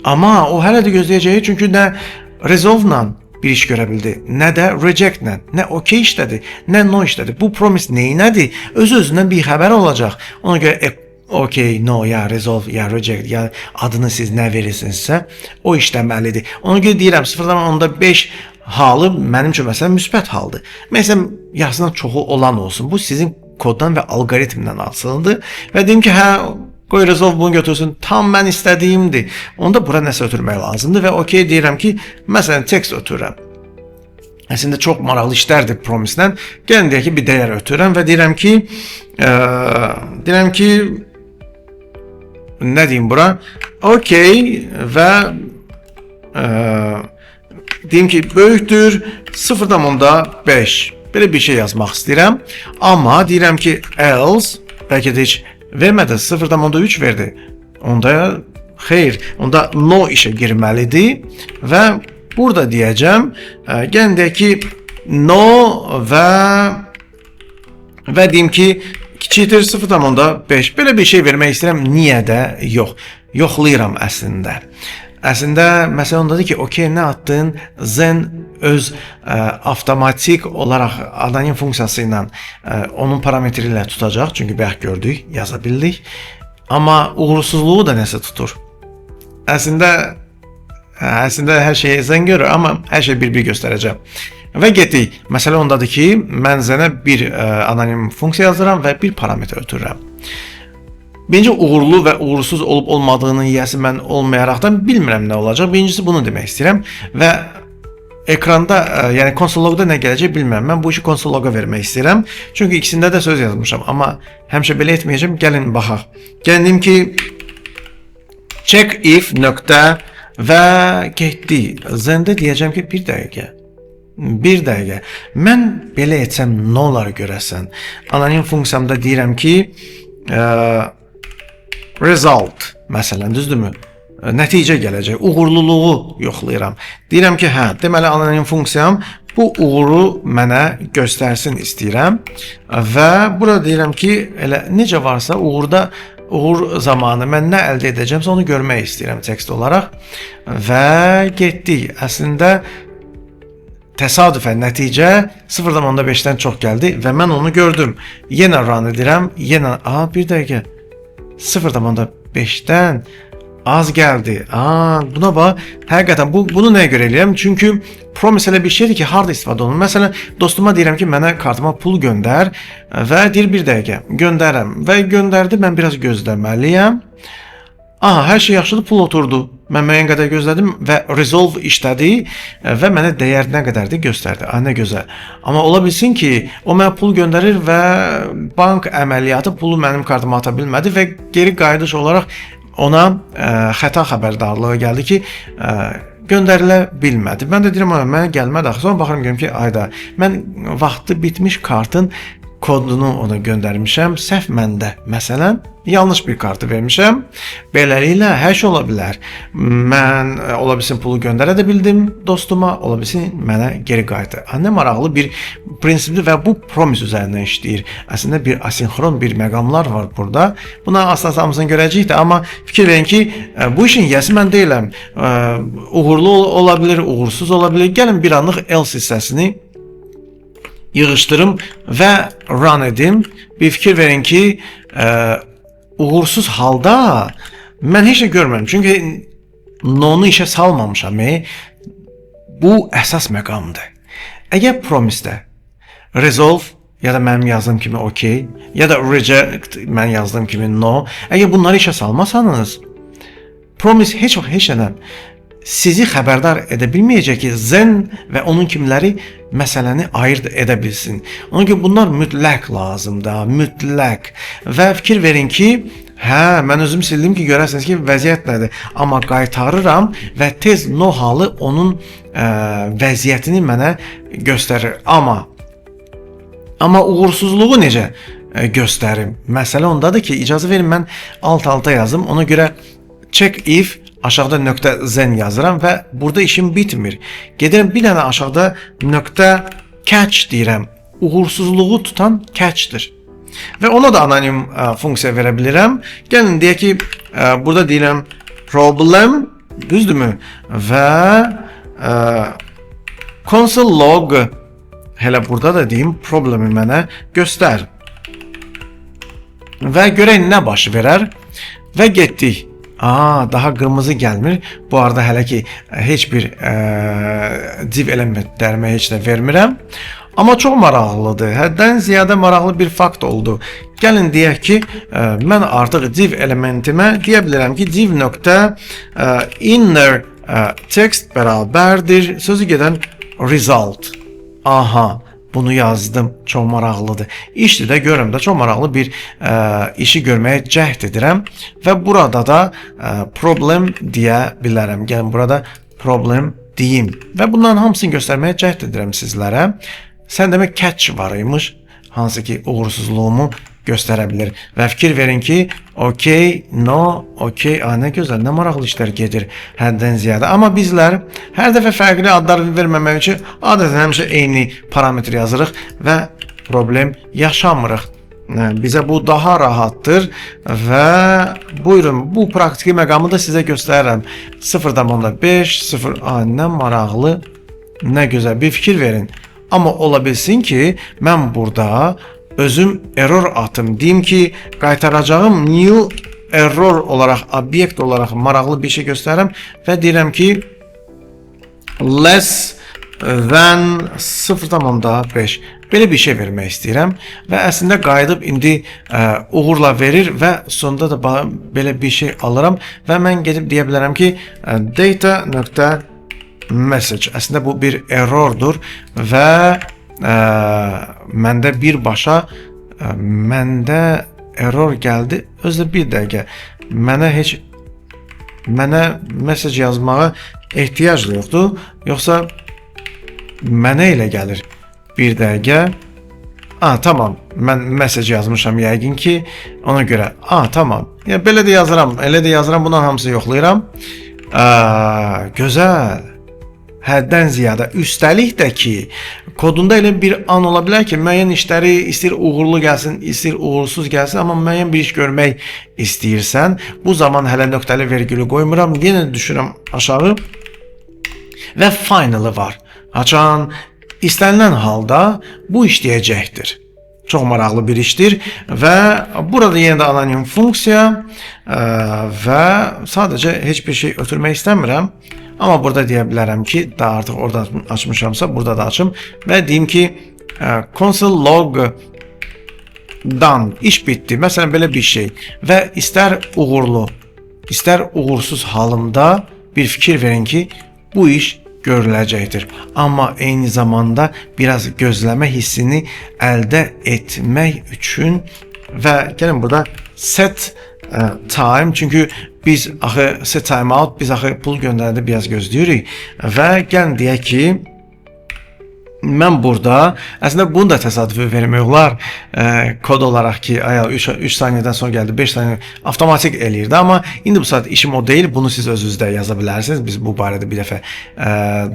Amma o hələ də gözləyəcək çünki nə resolve-la bir iş görə bildi, nə də reject-lə, nə OK işlədi, nə no işlədi. Bu promise neynədir? Öz-özündən bir xəbər olacaq. Ona görə OK, no, ya resolve, ya reject, ya adını siz nə verirsinizsə, o işləməlidir. Ona görə deyirəm 0,5 halı mənim üçün məsələn müsbət haldır. Məsələn, yarısından çoxu olan olsun. Bu sizin koddan və algoritmdən asılıdır. Və deyim ki, hə, qoy resolve bunu götürsün, tam mən istədiyimdir. Onda bura nəsə ötürmək lazımdır və OK deyirəm ki, məsələn, text ötürürəm. Əslində çox maraqlı işlərdir promise-lə. Gəlin deyək ki, bir dəyər ötürürəm və deyirəm ki, nə deyim bura? OK və deyim ki, böyükdür 0,5. Belə bir şey yazmaq istəyirəm. Amma deyirəm ki, else, bəlkə də heç vermədi, 0,3 verdi. Onda xeyr, onda no işə girməlidir və burada deyəcəm, gəlin deyək ki, no və deyim ki, kiçikdir 0,5. Belə bir şey vermək istəyirəm, niyə də yox. Yoxlayıram əslində. Əslində, məsələ ondadır ki, OK, nə atdın? Zen öz avtomatik olaraq anonim funksiyası ilə onun parametri ilə tutacaq. Çünki bayaq gördük, yaza bildik. Amma uğursuzluğu da nəsə tutur. Əslində hər şeyi Zen görür, amma hər şey bir-bir göstərəcəm. Və getdik. Məsələ ondadır ki, mən Zenə bir anonim funksiya yazıram və bir parametr ötürürəm. Birinci uğurlu və uğursuz olub olmadığını yiyəsi mən olmayaraqdan bilmirəm nə olacaq. Birincisi bunu demək istəyirəm və ekranda, yəni konsol logda nə gələcək bilmirəm. Mən bu işi konsol loga vermək istəyirəm. Çünki ikisində də söz yazmışam, amma həmişə belə etməyəcəm. Gəlin baxaq. Gəlin ki, check if nöqtə və getdi. Zəndə deyəcəm ki, bir dəqiqə. Mən belə etsəm nə olar görəsən? Anonim funksiyamda deyirəm ki, result, məsələn, düzdürmü? Nəticə gələcək, uğurluluğu yoxlayıram. Deyirəm ki, hə, deməli anonim funksiyam bu uğuru mənə göstərsin istəyirəm və burada deyirəm ki, elə necə varsa uğur zamanı mən nə əldə edəcəmsə onu görmək istəyirəm tekst olaraq və getdik. Əslində təsadüfən nəticə 0,5-dən çox gəldi və mən onu gördüm. Yenə run edirəm, bir dəqiqə. 0,5-dən az gəldi. Buna bax, həqiqətən bunu nəyə görə eləyirəm? Çünki promise elə bir şeydir ki, harda istifadə olunur. Məsələn, dostuma deyirəm ki, mənə kartıma pul göndər və deyir bir dəqiqə, göndərəm və göndərdi, mən biraz gözləməliyəm. Hər şey yaxşıdır, pul oturdu. Mən müəyyən qədər gözlədim və resolve işlədi və mənə dəyər nə qədərdir göstərdi. Nə gözəl. Amma ola bilsin ki, o mənə pul göndərir və bank əməliyyatı pulu mənim kartıma ata bilmədi və geri qayıdış olaraq ona xəta xəbərdarlığı gəldi ki, göndərilə bilmədi. Mən də deyirəm, mənə gəlmədi axı. Sonra baxıram görüm ki, ayda mən vaxtı bitmiş kartın kodunu ona göndərmişəm. Səhv məndə. Məsələn, yanlış bir kartı vermişəm. Beləliklə hər şey ola bilər. Mən ola bilsin pulu göndərə də bildim dostuma, ola bilsin mənə geri qayıtdı. Nə maraqlı bir prinsipdir və bu promise üzərindən işləyir. Əslində bir asinxron bir məqamlar var burada. Buna asla hamısını görəcəyik də, amma fikir verin ki, bu işin yiyəsi mən deyiləm. Uğurlu ola bilər, uğursuz ola bilər. Gəlin bir anlıq else hissəsini yığışdırım və run edim. Bir fikir verin ki, uğursuz halda mən heç nə görmürəm. Çünki no-nu işə salmamışam. Bu əsas məqamdır. Əgər promise-də resolve ya da mənim yazdığım kimi okay ya da reject mən yazdığım kimi no, əgər bunları işə salmasanız, promise heç vaxt heç nədən sizi xəbərdar edə bilməyəcək ki, Zen və onun kimləri məsələni ayırt edə bilsin. Ona görə bunlar mütləq lazımdır, mütləq. Və fikir verin ki, mən özüm sildim ki, görərsiniz ki, vəziyyət nədir. Amma qaytarıram və tez no halı onun vəziyyətini mənə göstərir. Amma uğursuzluğu necə göstərim? Məsələ ondadır ki, icazə verin mən alt-alta yazım. Ona görə check if aşağıda nöqtə zen yazıram və burada işim bitmir. Gedirəm bir dənə aşağıda nöqtə catch deyirəm. Uğursuzluğu tutan catch'dir. Və ona da anonim funksiya verə bilirəm. Gəlin deyək ki, burada deyirəm problem, düzdürmü? Və console log, hələ burada da deyim problemi mənə göstər. Və görək nə baş verər və getdik. Daha qırmızı gəlmir. Bu arada hələ ki heç bir div elementlərimə heç nə vermirəm. Amma çox maraqlıdır. Həddən ziyadə maraqlı bir fakt oldu. Gəlin deyək ki, mən artıq div elementimə deyə bilərəm ki, div nöqtə inner text bərabərdir sözü gedən result. Bunu yazdım. Çox maraqlıdır. İşdir də görürəm də çox maraqlı bir işi görməyə cəhd edirəm və burada da problem deyə bilərəm. Gəlin burada problem deyim və bunların hamısını göstərməyə cəhd edirəm sizlərə. Sən demək catch var imiş, hansı ki uğursuzluğumu göstərə bilir. Və fikir verin ki, okey, no, okey, nə gözəl, nə maraqlı işlər gedir həddən ziyadə. Amma bizlər hər dəfə fərqli adlar verməmək üçün adətən həmişə eyni parametr yazırıq və problem yaşamırıq. Bizə bu daha rahatdır və buyurun, bu praktiki məqamı da sizə göstərirəm. 0.5, 0, nə maraqlı, nə gözəl bir fikir verin. Amma ola bilsin ki, mən burada özüm error atım. Deyim ki, qaytaracağım new error olaraq, obyekt olaraq maraqlı bir şey göstərirəm və deyirəm ki, less than 0.5. Belə bir şey vermək istəyirəm və əslində qayıdıb indi uğurla verir və sonunda da belə bir şey alıram və mən gedib deyə bilərəm ki, data.message. Əslində bu bir errordur və məndə birbaşa məndə error gəldi. Özdə bir dəqiqə. Mənə mesaj yazmağa ehtiyac yoxdur. Yoxsa mənə elə gəlir. Bir dəqiqə. Tamam. Mən mesaj yazmışam yəqin ki, ona görə. Tamam. Belə də yazıram, elə də yazıram. Bunların hamısını yoxlayıram. Gözəl. Həddən ziyadə. Üstəlik də ki, kodunda elə bir an ola bilər ki, müəyyən işləri istəyir uğurlu gəlsin, istəyir uğursuz gəlsin, amma müəyyən bir iş görmək istəyirsən, bu zaman hələ nöqtəli vergülü qoymuram, yenə düşürəm aşağı və finalı var. Açan, istənilən halda bu işləyəcəkdir. Çox maraqlı bir işdir və burada yenə də anonim funksiya və sadəcə heç bir şey ötürmək istəmirəm. Amma burada deyə bilərəm ki, daha artıq orada açmışamsa, burada da açım və deyim ki, console log done, iş bitdi. Məsələn, belə bir şey və istər uğurlu, istər uğursuz halında bir fikir verin ki, bu iş görüləcəkdir. Amma eyni zamanda biraz gözləmə hissini əldə etmək üçün və gəlin burada set time, çünki biz axı set timeout, biz axı pul göndərdi biraz gözləyirik və gəlin deyək ki, mən burada əslində bunu da təsadüfi vermək olar kod olaraq ki, 3 saniyədən sonra gəldi, 5 saniyə avtomatik eləyirdi, amma indi bu saat işim o deyil, bunu siz özünüzdə yaza bilərsiniz. Biz bu barədə bir dəfə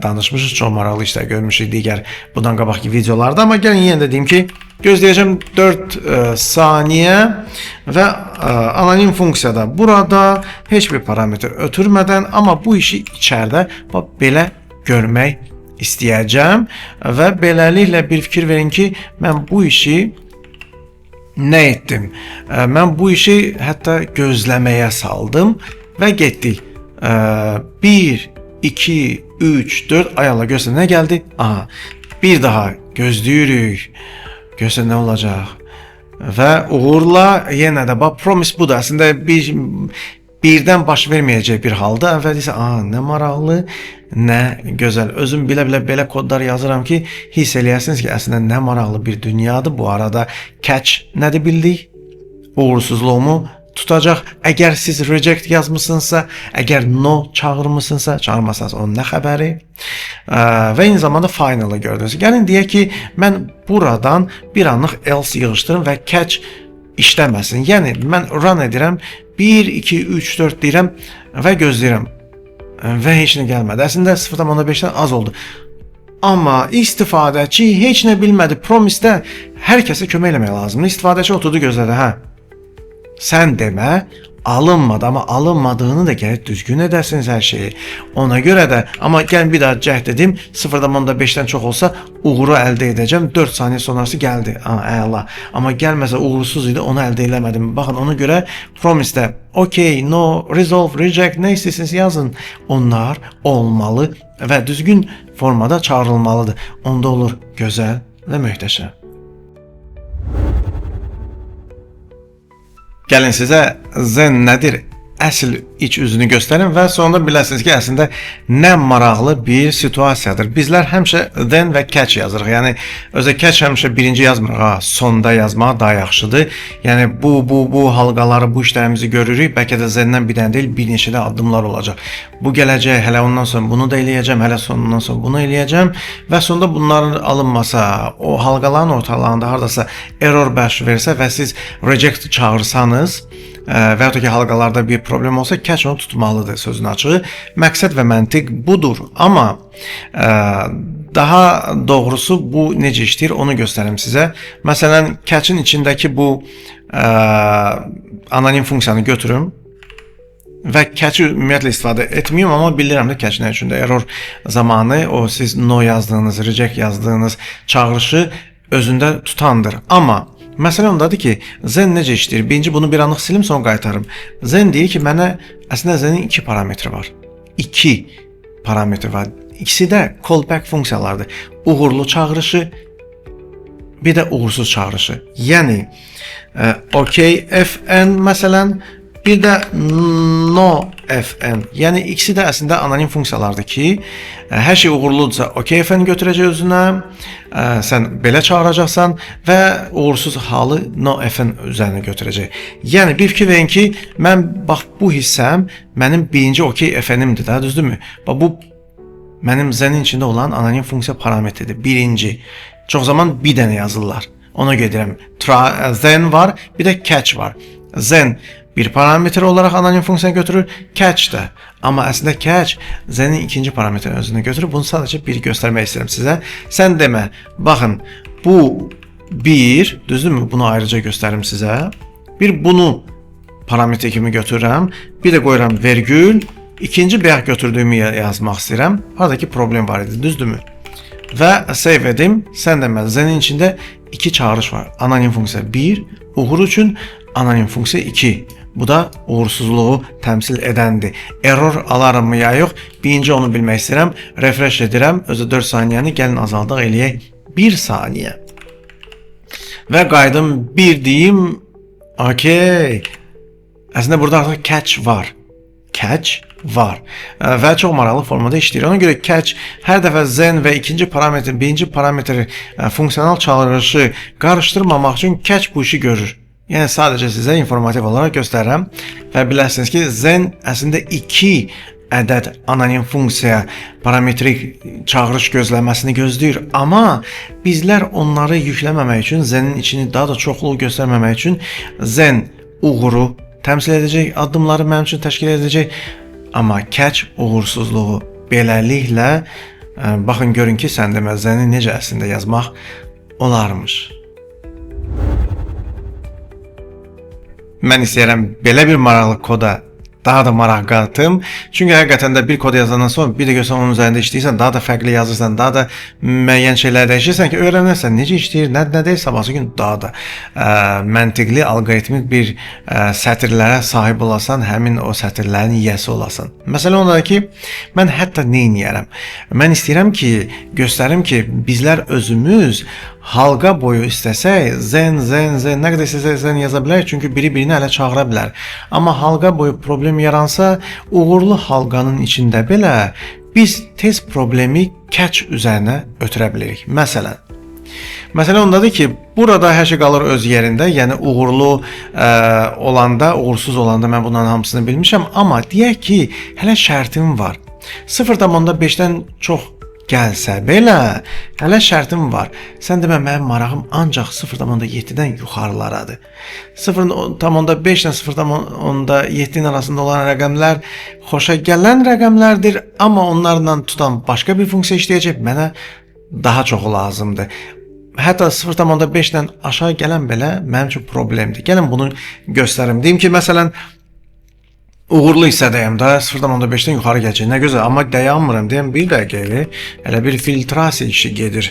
danışmışıq, çox maraqlı işlər görmüşük digər bundan qabaqki videolarda, amma gəlin yenə də deyim ki, gözləyəcəm 4 saniyə və anonim funksiyada burada heç bir parametr ötürmədən, amma bu işi içəridə belə görmək istəyəcəm və beləliklə bir fikir verin ki, mən bu işi nə etdim? Mən bu işi hətta gözləməyə saldım və getdik. 1, 2, 3, 4 ayarla göstər, nə gəldi? Aha, bir daha gözləyirik. Göstər nə olacaq? Və uğurla yenə də bax, promise budur. Əslində birdən baş verməyəcək bir halda əvvəl isə nə maraqlı, nə gözəl. Özüm bilə-bilə belə kodlar yazıram ki, hiss eləyəsiniz ki, əslində nə maraqlı bir dünyadır. Bu arada catch nədir bildik? Uğursuzluğumu tutacaq. Əgər siz reject yazmısınızsa, əgər no çağırmısınızsa, çağırmasanız onun nə xəbəri? Və eyni zamanda final'ı gördünüz. Gəlin deyək ki, mən buradan bir anlıq else yığışdırım və catch işləməsin. Yəni mən run edirəm, 1, 2, 3, 4 deyirəm və gözləyirəm və heç nə gəlmədi. Əslində 0.5-dən az oldu. Amma istifadəçi heç nə bilmədi. Promise-də hər kəsə kömək eləmək lazımdır. İstifadəçi oturdu gözlədi. Sən demə alınmadı, amma alınmadığını da gərək düzgün edəsiniz hər şeyi. Ona görə də, amma gəlin bir daha cəhd edim, 0.5-dən çox olsa uğuru əldə edəcəm. 4 saniyə sonrası gəldi. Əla. Amma gəlməsə uğursuz idi, onu əldə eləmədim. Baxın, ona görə promise-də okay, no, resolve, reject, nə istəyirsiniz yazın. Onlar olmalı və düzgün formada çağırılmalıdır. Onda olur gözəl və möhtəşəm. Gəlin sizə zen nədir? Əsl iç üzünü göstərim və sonra biləsiniz ki, əslində nə maraqlı bir situasiyadır. Bizlər həmişə then və catch yazırıq. Yəni özə catch həmişə birinci yazmırıq, sonda yazmaq daha yaxşıdır. Yəni bu halqaları, bu işlərimizi görürük. Bəlkə də zendən bir dənə deyil, bir neçə də addımlar olacaq. Bu gələcək, hələ ondan sonra bunu da eləyəcəm, hələ sonundan sonra bunu eləyəcəm və sonda bunların alınmasa, o halqaların ortalarında hardasa error baş versə və siz reject çağırsanız və ya da ki, halqalarda bir problem olsa, catch onu tutmalıdır sözün açığı. Məqsəd və məntiq budur. Amma daha doğrusu bu necə işləyir onu göstərim sizə. Məsələn, catch'in içindəki bu anonim funksiyanı götürüm və catch'i ümumiyyətlə istifadə etməyim, amma bilirəm də catch nə üçündə. Error zamanı o siz no yazdığınız, reject yazdığınız çağırışı özündə tutandır. Amma məsələ ondadır ki, zen necə işləyir? Birinci bunu bir anlıq silim, sonra qaytarım. Zen deyir ki, mənə əslində zenin 2 parametri var. 2 parametri var. İkisi də callback funksiyalardır. Uğurlu çağırışı, bir də uğursuz çağırışı. Yəni, OK fn məsələn, bir də no fn. Yəni ikisi də əslində anonim funksiyalardır ki, hər şey uğurludursa OK fn götürəcək özünə, sən belə çağıracaqsan və uğursuz halı no fn üzərinə götürəcək. Yəni bir fikir verin ki, mən bax bu hissəm mənim birinci OK fn'imdir də, düzdürmü? Bax bu mənim zenin içində olan anonim funksiya parametridir. Birinci. Çox zaman bir dənə yazırlar. Ona gedirəm. Zen var, bir də catch var. Zen bir parametr olaraq anonim funksiyanı götürür, catch də. Amma əslində catch zenin ikinci parametrini özünə götürür. Bunu sadəcə bir göstərmək istəyirəm sizə. Sən demə, baxın, bu bir, düzdürmü? Bunu ayrıca göstərim sizə. Bir bunu parametr kimi götürürəm. Bir də qoyuram vergül. İkinci bayaq götürdüyümü yazmaq istəyirəm. Haradakı problem var idi, düzdürmü? Və save edim. Sən demə, zenin içində 2 çağırış var. Anonim funksiya 1, uğur üçün anonim funksiya 2. Bu da uğursuzluğu təmsil edəndir. Error alarmı ya yox? Birinci onu bilmək istəyirəm. Refresh edirəm. Özü 4 saniyəni gəlin azaldıq eləyək 1 saniyə. Və qaydım 1 deyim. Okay. Əslində burada artıq catch var. Catch var. Və çox maraqlı formada işləyir. Ona görə catch hər dəfə zen və ikinci parametr, birinci parametr funksiyonal çağırışı qarışdırmamaq üçün catch bu işi görür. Yəni sadəcə sizə informativ olaraq göstərirəm və bilərsiniz ki, Zen əslində 2 ədəd anonim funksiya parametrik çağırış gözləməsini gözləyir. Amma bizlər onları yükləməmək üçün, Zenin içini daha da çoxlu göstərməmək üçün Zen uğuru təmsil edəcək, addımları mənim üçün təşkil edəcək. Amma catch uğursuzluğu. Beləliklə, baxın görün ki, sən demə Zeni necə əslində yazmaq olarmış. Mən istəyirəm belə bir maraqlı koda daha da maraq qatım. Çünki həqiqətən də bir kod yazandan sonra bir də görsən onun üzərində işləyirsən, daha da fərqli yazırsan, daha da müəyyən şeylər dəyişirsən ki, öyrənirsən necə işləyir, nə deyil, sabahsı gün daha da məntiqli, alqoritmik bir sətirlərə sahib olasan, həmin o sətirlərin yiyəsi olasan. Məsələ ondadır ki, mən hətta nə edərəm? Mən istəyirəm ki, göstərim ki, bizlər özümüz halqa boyu istəsək, Zen, nə qədər istəsək Zen yaza bilərik, çünki biri-birini hələ çağıra bilər. Amma halqa boyu problem yaransa, uğurlu halqanın içində belə biz tez problemi catch üzərinə ötürə bilirik. Məsələ ondadır ki, burada hər şey qalır öz yerində, yəni uğurlu olanda, uğursuz olanda mən bunların hamısını bilmişəm, amma deyək ki, hələ şərtim var. 0.5-dən çox gəlsə belə, hələ şərtim var. Sən demə, mənim marağım ancaq 0.7-dən yuxarılaradır. 0.5 ilə 0.7-nin arasında olan rəqəmlər xoşa gələn rəqəmlərdir, amma onlarla tutan başqa bir funksiya işləyəcək, mənə daha çoxu lazımdır. Hətta 0.5-dən aşağı gələn belə mənim üçün problemdir. Gəlin bunu göstərim. Deyim ki, məsələn, uğurlu hissədəyəm də 0.5-dən yuxarı gələcək. Nə gözəl, amma dayanmıram. Deyəm, bir dəqiqə, hələ bir filtrasiya işi gedir.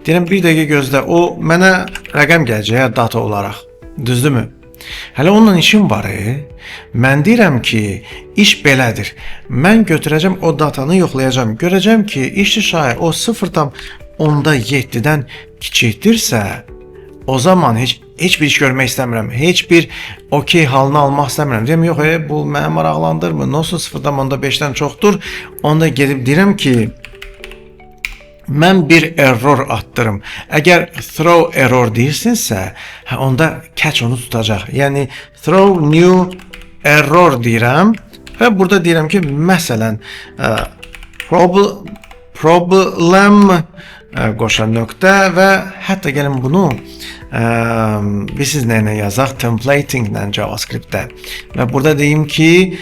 Deyirəm, bir dəqiqə gözlə, o mənə rəqəm gələcək, data olaraq. Düzdürmü? Hələ onunla işim var. Mən deyirəm ki, iş belədir. Mən götürəcəm o datanı yoxlayacağım. Görəcəm ki, işçi şayət o 0.7-dən kiçikdirsə, o zaman heç bir iş görmək istəmirəm. Heç bir okey halını almaq istəmirəm. Deyəm, yox, bu mənə maraqlandırmır. Nasıl 0.5-dən çoxdur? Onda gedib deyirəm ki, mən bir error atdırım. Əgər throw error deyirsinizsə, onda catch onu tutacaq. Yəni, throw new error deyirəm və burada deyirəm ki, məsələn, problem qoşan nöqtə və hətta gəlin bunu biz nə ilə yazaq? Templating ilə JavaScript-də. Və burada deyim ki,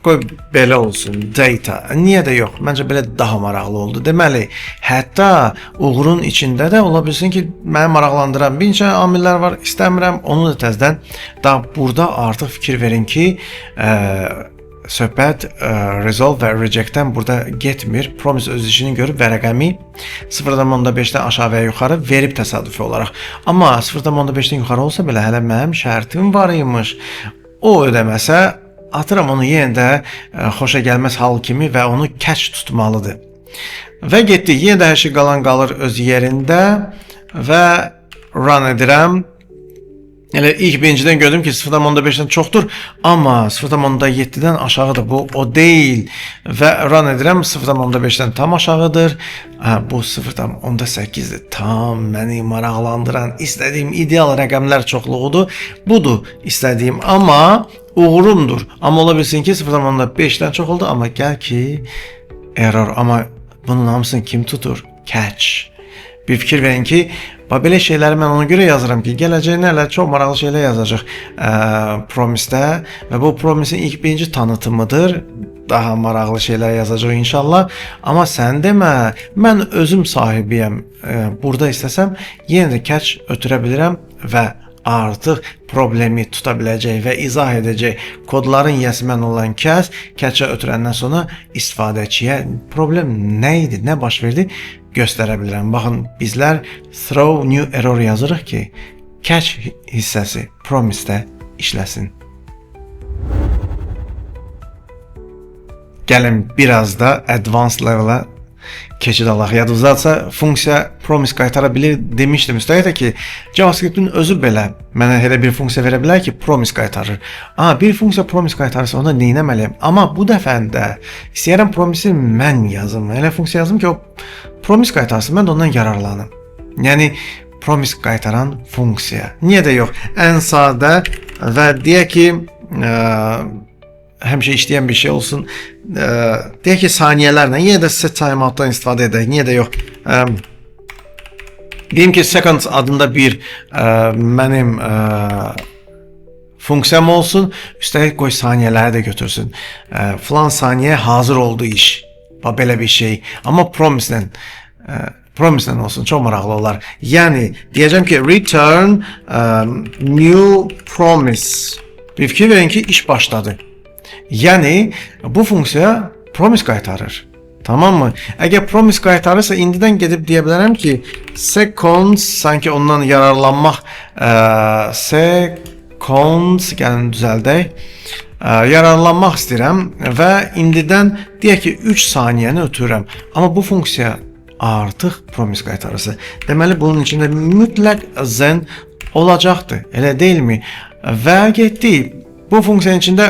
qoy belə olsun, data. Niyə də yox? Məncə belə daha maraqlı oldu. Deməli, hətta uğurun içində də ola bilsin ki, məni maraqlandıran bir neçə amillər var, istəmirəm. Onu da təzədən daha burada artıq fikir verin ki, söhbət resolve və rejectdən burada getmir. Promise öz işini görüb və rəqəmi 0.5-dən aşağı və yuxarı verib təsadüfi olaraq. Amma 0.5-dən yuxarı olsa belə hələ mənim şərtim var imiş. O ödəməsə, atıram onu yenə də xoşa gəlməz hal kimi və onu catch tutmalıdır. Və getdi, yenə də hər şey qalan qalır öz yerində və run edirəm. Elə ilk birincidən gördüm ki, 0.5-dən çoxdur, amma 0.7-dən aşağıdır. Bu o deyil və run edirəm, 0.5-dən tam aşağıdır. Bu 0.8-dir. Tam məni maraqlandıran, istədiyim ideal rəqəmlər çoxluğudur. Budur istədiyim, amma uğurumdur. Amma ola bilsin ki, 0.5-dən çox oldu, amma gəl ki, error. Amma bunun hamısını kim tutur? Catch. Bir fikir verin ki, belə şeyləri mən ona görə yazıram ki, gələcəyinə elə çox maraqlı şeylər yazacaq Promise-də və bu Promise-in ilk birinci tanıtımıdır. Daha maraqlı şeylər yazacaq inşallah. Amma sən demə, mən özüm sahibiyəm. Burada istəsəm, yenə də catch ötürə bilirəm və artıq problemi tuta biləcək və izah edəcək kodların yiyəsi mən olan catch-ə ötürəndən sonra istifadəçiyə problem nə idi, nə baş verdi göstərə bilirəm. Baxın, bizlər throw new error yazırıq ki, catch hissəsi Promise-də işləsin. Gəlin biraz da advanced level-a keçid alaq. Yadınızdadsa, funksiya promise qaytara bilir demişdim. Üstəlik ki, JavaScript-in özü belə mənə elə bir funksiya verə bilər ki, promise qaytarır. Bir funksiya promise qaytarırsa, onda nə etməliyəm? Amma bu dəfəndə istəyirəm promise-i mən yazım. Elə funksiya yazım ki, o promise qaytarsın, mən də ondan yararlanım. Yəni, promise qaytaran funksiya. Niyə də yox? Ən sadə və deyək ki, həmişə işləyən bir şey olsun. Deyək ki, saniyələrlə yenə də set timeoutdan istifadə edək. Niyə də yox? Deyim ki, seconds adında bir mənim funksiyam olsun. Üstəlik qoy saniyələri də götürsün. Falan saniyə hazır oldu iş. Belə bir şey. Amma promise-lə olsun. Çox maraqlı olar. Yəni, deyəcəm ki, return new promise. Bir fikir verin ki, iş başladı. Yəni, bu funksiya promise qaytarır. Tamam mı? Əgər promise qaytarırsa, indidən gedib deyə bilərəm ki, seconds, sanki ondan yararlanmaq, seconds, gəlin düzəldək, yararlanmaq istəyirəm və indidən deyək ki, 3 saniyəni ötürürəm. Amma bu funksiya artıq promise qaytarırsa, deməli, bunun içində mütləq zen olacaqdır, elə deyilmi? Və getdik. Bu funksiyanın içində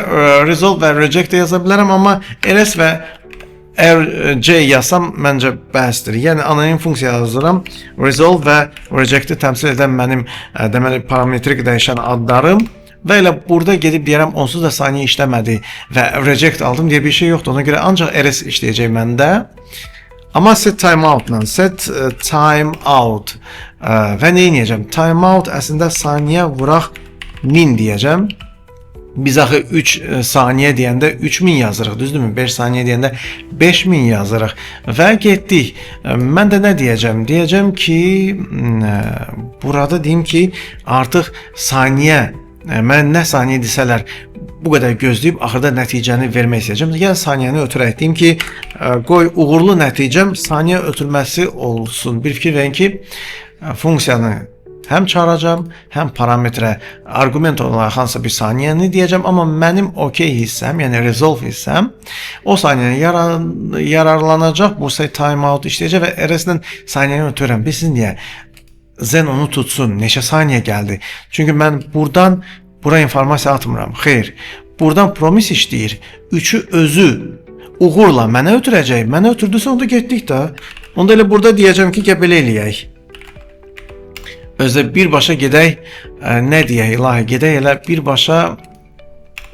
resolve və reject yaza bilərəm, amma ls və rc yazsam məncə bəsdir. Yəni, anonim funksiya yazıram, resolve və reject'i təmsil edən mənim deməli, parametrik dəyişən adlarım və elə burada gedib deyərəm, onsuz da saniyə işləmədi və reject aldım deyə bir şey yoxdur. Ona görə ancaq rs işləyəcək məndə. Amma set timeoutla, set timeout və nə edəcəm? Timeout əslində saniyə vuraq 1000 deyəcəm. Biz axı 3 saniyə deyəndə 3000 yazırıq, düzdürmü? 5 saniyə deyəndə 5000 yazırıq və getdik. Mən də nə deyəcəm? Deyəcəm ki, burada deyim ki, artıq saniyə, mən nə saniyə desələr, bu qədər gözləyib axırda nəticəni vermək istəyəcəm. Yəni, saniyəni ötürək. Deyim ki, qoy uğurlu nəticəm saniyə ötürməsi olsun. Bir fikir verin ki, funksiyanı həm çağıracam, həm parametrə arqument olaraq hansısa bir saniyəni deyəcəm, amma mənim OK hissəm, yəni resolve hissəm, o saniyəni yararlanacaq, bu timeout işləyəcək və rs-dən saniyəni ötürürəm. Bilsiniz niyə? Zen onu tutsun, neçə saniyə gəldi. Çünki mən buradan bura informasiya atmıram. Xeyr, buradan promise işləyir. 3'ü özü uğurla mənə ötürəcək. Mənə ötürdüsə, onda getdik də. Onda elə burada deyəcəm ki, belə eləyək. Özdə birbaşa gedək, nə deyək, ilahi, gedək elə birbaşa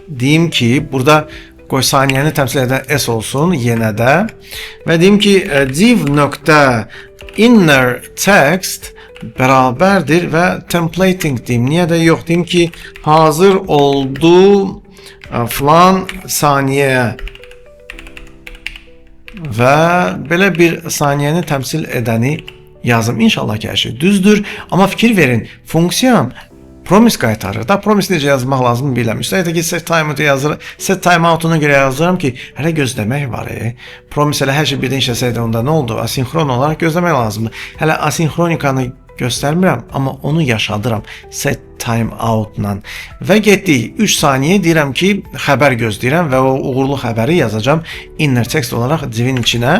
deyim ki, burada qoy saniyəni təmsil edən s olsun yenə də və deyim ki, div.inner text bərabərdir və templating deyim, niyə də yox, deyim ki, hazır oldu falan saniyə və belə bir saniyəni təmsil edəni yazım. İnşallah ki, hər şey düzdür. Amma fikir verin, funksiyam promise qaytarır. Da promise necə yazmaq lazım biləm. Üstəlik ki, set timeout'una görə yazıram ki, hələ gözləmək var. Promise elə hər şey birdən işləsəydi onda nə oldu? Asinxron olaraq gözləmək lazımdır. Hələ asinxronikanı göstərmirəm, amma onu yaşadıram set timeout'la. Və getdik 3 saniyə deyirəm ki, xəbər gözləyirəm və o uğurlu xəbəri yazacağam inner text olaraq divin içinə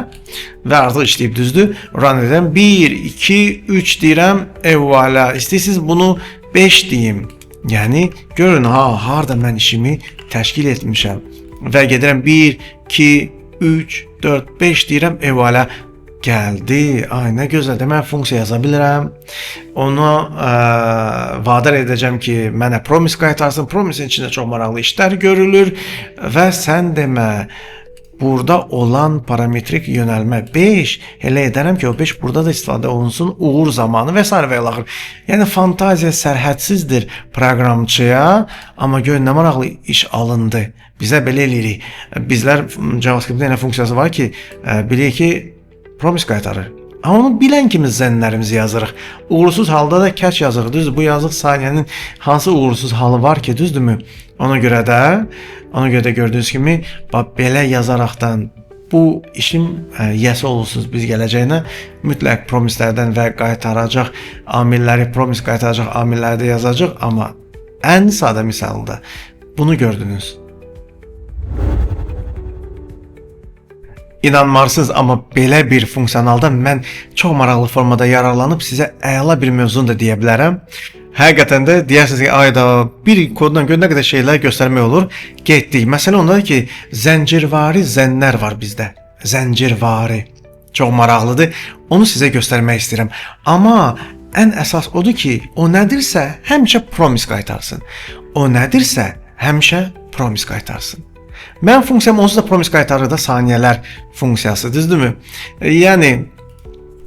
və artıq işləyib düzdür. Run edirəm. 1, 2, 3 deyirəm. Evvala. İstəyirsiniz bunu 5 deyim. Yəni, görün, harada mən işimi təşkil etmişəm. Və gedirəm 1, 2, 3, 4, 5 deyirəm. Evvala. Gəldi. Ay, nə gözəl. Mən funksiya yaza bilirəm. Onu vadar edəcəm ki, mənə promise qaytarsın. Promise'in içində çox maraqlı işlər görülür və sən demə, burada olan parametrik yönəlmə 5, elə edərəm ki, o 5 burada da istifadə olunsun uğur zamanı və s. və ilaxır. Yəni, fantaziya sərhədsizdir proqramçıya, amma görün, nə maraqlı iş alındı. Bizə belə eləyirik. Bizlər JavaScript-də yenə funksiyası var ki, bilirik ki, promise qaytarır. Amma onu bilən kimi zənlərimizi yazırıq. Uğursuz halda da catch yazırıq. Düzdür, bu yazıq saniyənin hansı uğursuz halı var ki, düzdürmü? Ona görə də gördüyünüz kimi, belə yazaraqdan bu işin yəsi olursunuz biz gələcəyinə mütləq promislərdən və qaytaracaq amilləri, promise qaytaracaq amilləri də yazacaq, amma ən sadə misalında bunu gördünüz. İnanmarsınız, amma belə bir funksionalda mən çox maraqlı formada yararlanıb sizə əla bir mövzunu da deyə bilərəm. Həqiqətən də deyərsiniz ki, ayda bir koddan görə nə qədər şeylər göstərmək olur. Getdik. Məsələ ondadır ki, zəncirvari zənlər var bizdə. Zəncirvari. Çox maraqlıdır. Onu sizə göstərmək istəyirəm. Amma ən əsas odur ki, o nədirsə həmişə promise qaytarsın. O nədirsə həmişə promise qaytarsın. Mənim funksiyam onsuz da promise qaytarır da saniyələr funksiyası, düzdürmü? Yəni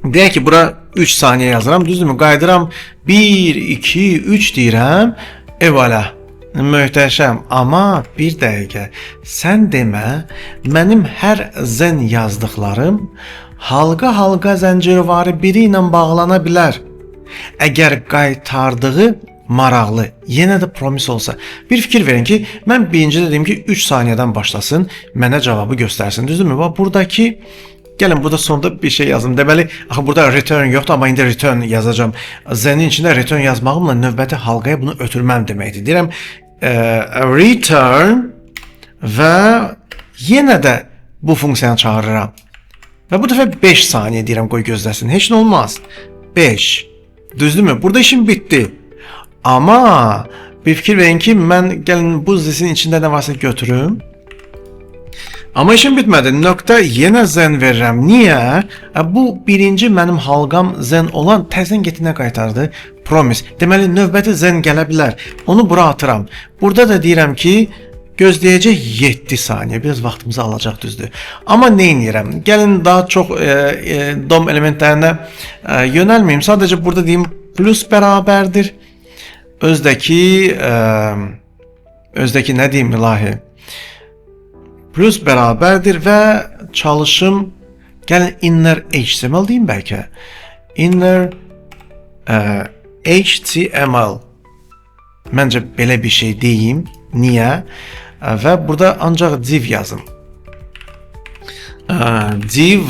deyək ki, bura 3 saniyə yazıram, düzdürmü? Qaydıram 1, 2, 3 deyirəm. Voilà. Möhtəşəm, amma bir dəqiqə. Sən demə, mənim hər zen yazdıqlarım halqa zəncirvarı biri ilə bağlana bilər. Əgər qaytardığı maraqlı, yenə də promis olsa. Bir fikir verin ki, mən birinci dedim ki, 3 saniyədən başlasın, mənə cavabı göstərsin. Düzdürmü? Bax, buradakı, gəlin burada sonda bir şey yazım. Deməli, axı burada return yoxdur, amma indi return yazacağam. Zenin içində return yazmağımla növbəti halqaya bunu ötürməm deməkdir. Deyirəm, return və yenə də bu funksiyanı çağırıram. Və bu dəfə 5 saniyə deyirəm, qoy gözləsin. Heç nə olmaz. 5. Düzdürmü? Burada işim bitdi. Amma bir fikir verin ki, mən gəlin bu zisin içində nə varsa götürüm. Amma işim bitmədi. Nöqtə yenə zen verirəm. Niyə? Bu birinci mənim halqam zen olan təzən getinə qaytardı. Promise. Deməli, növbəti zen gələ bilər. Onu bura atıram. Burada da deyirəm ki, gözləyəcək 7 saniyə. Biraz vaxtımızı alacaq, düzdür. Amma nə edirəm? Gəlin daha çox DOM elementlərinə yönəlməyim. Sadəcə burada deyim plus bərabərdir. Özdəki nə deyim ilahi? Plus bərabərdir və çalışım, gəlin inner HTML deyim bəlkə. Inner HTML. Məncə belə bir şey deyim. Niyə? Və burada ancaq div yazım. Div,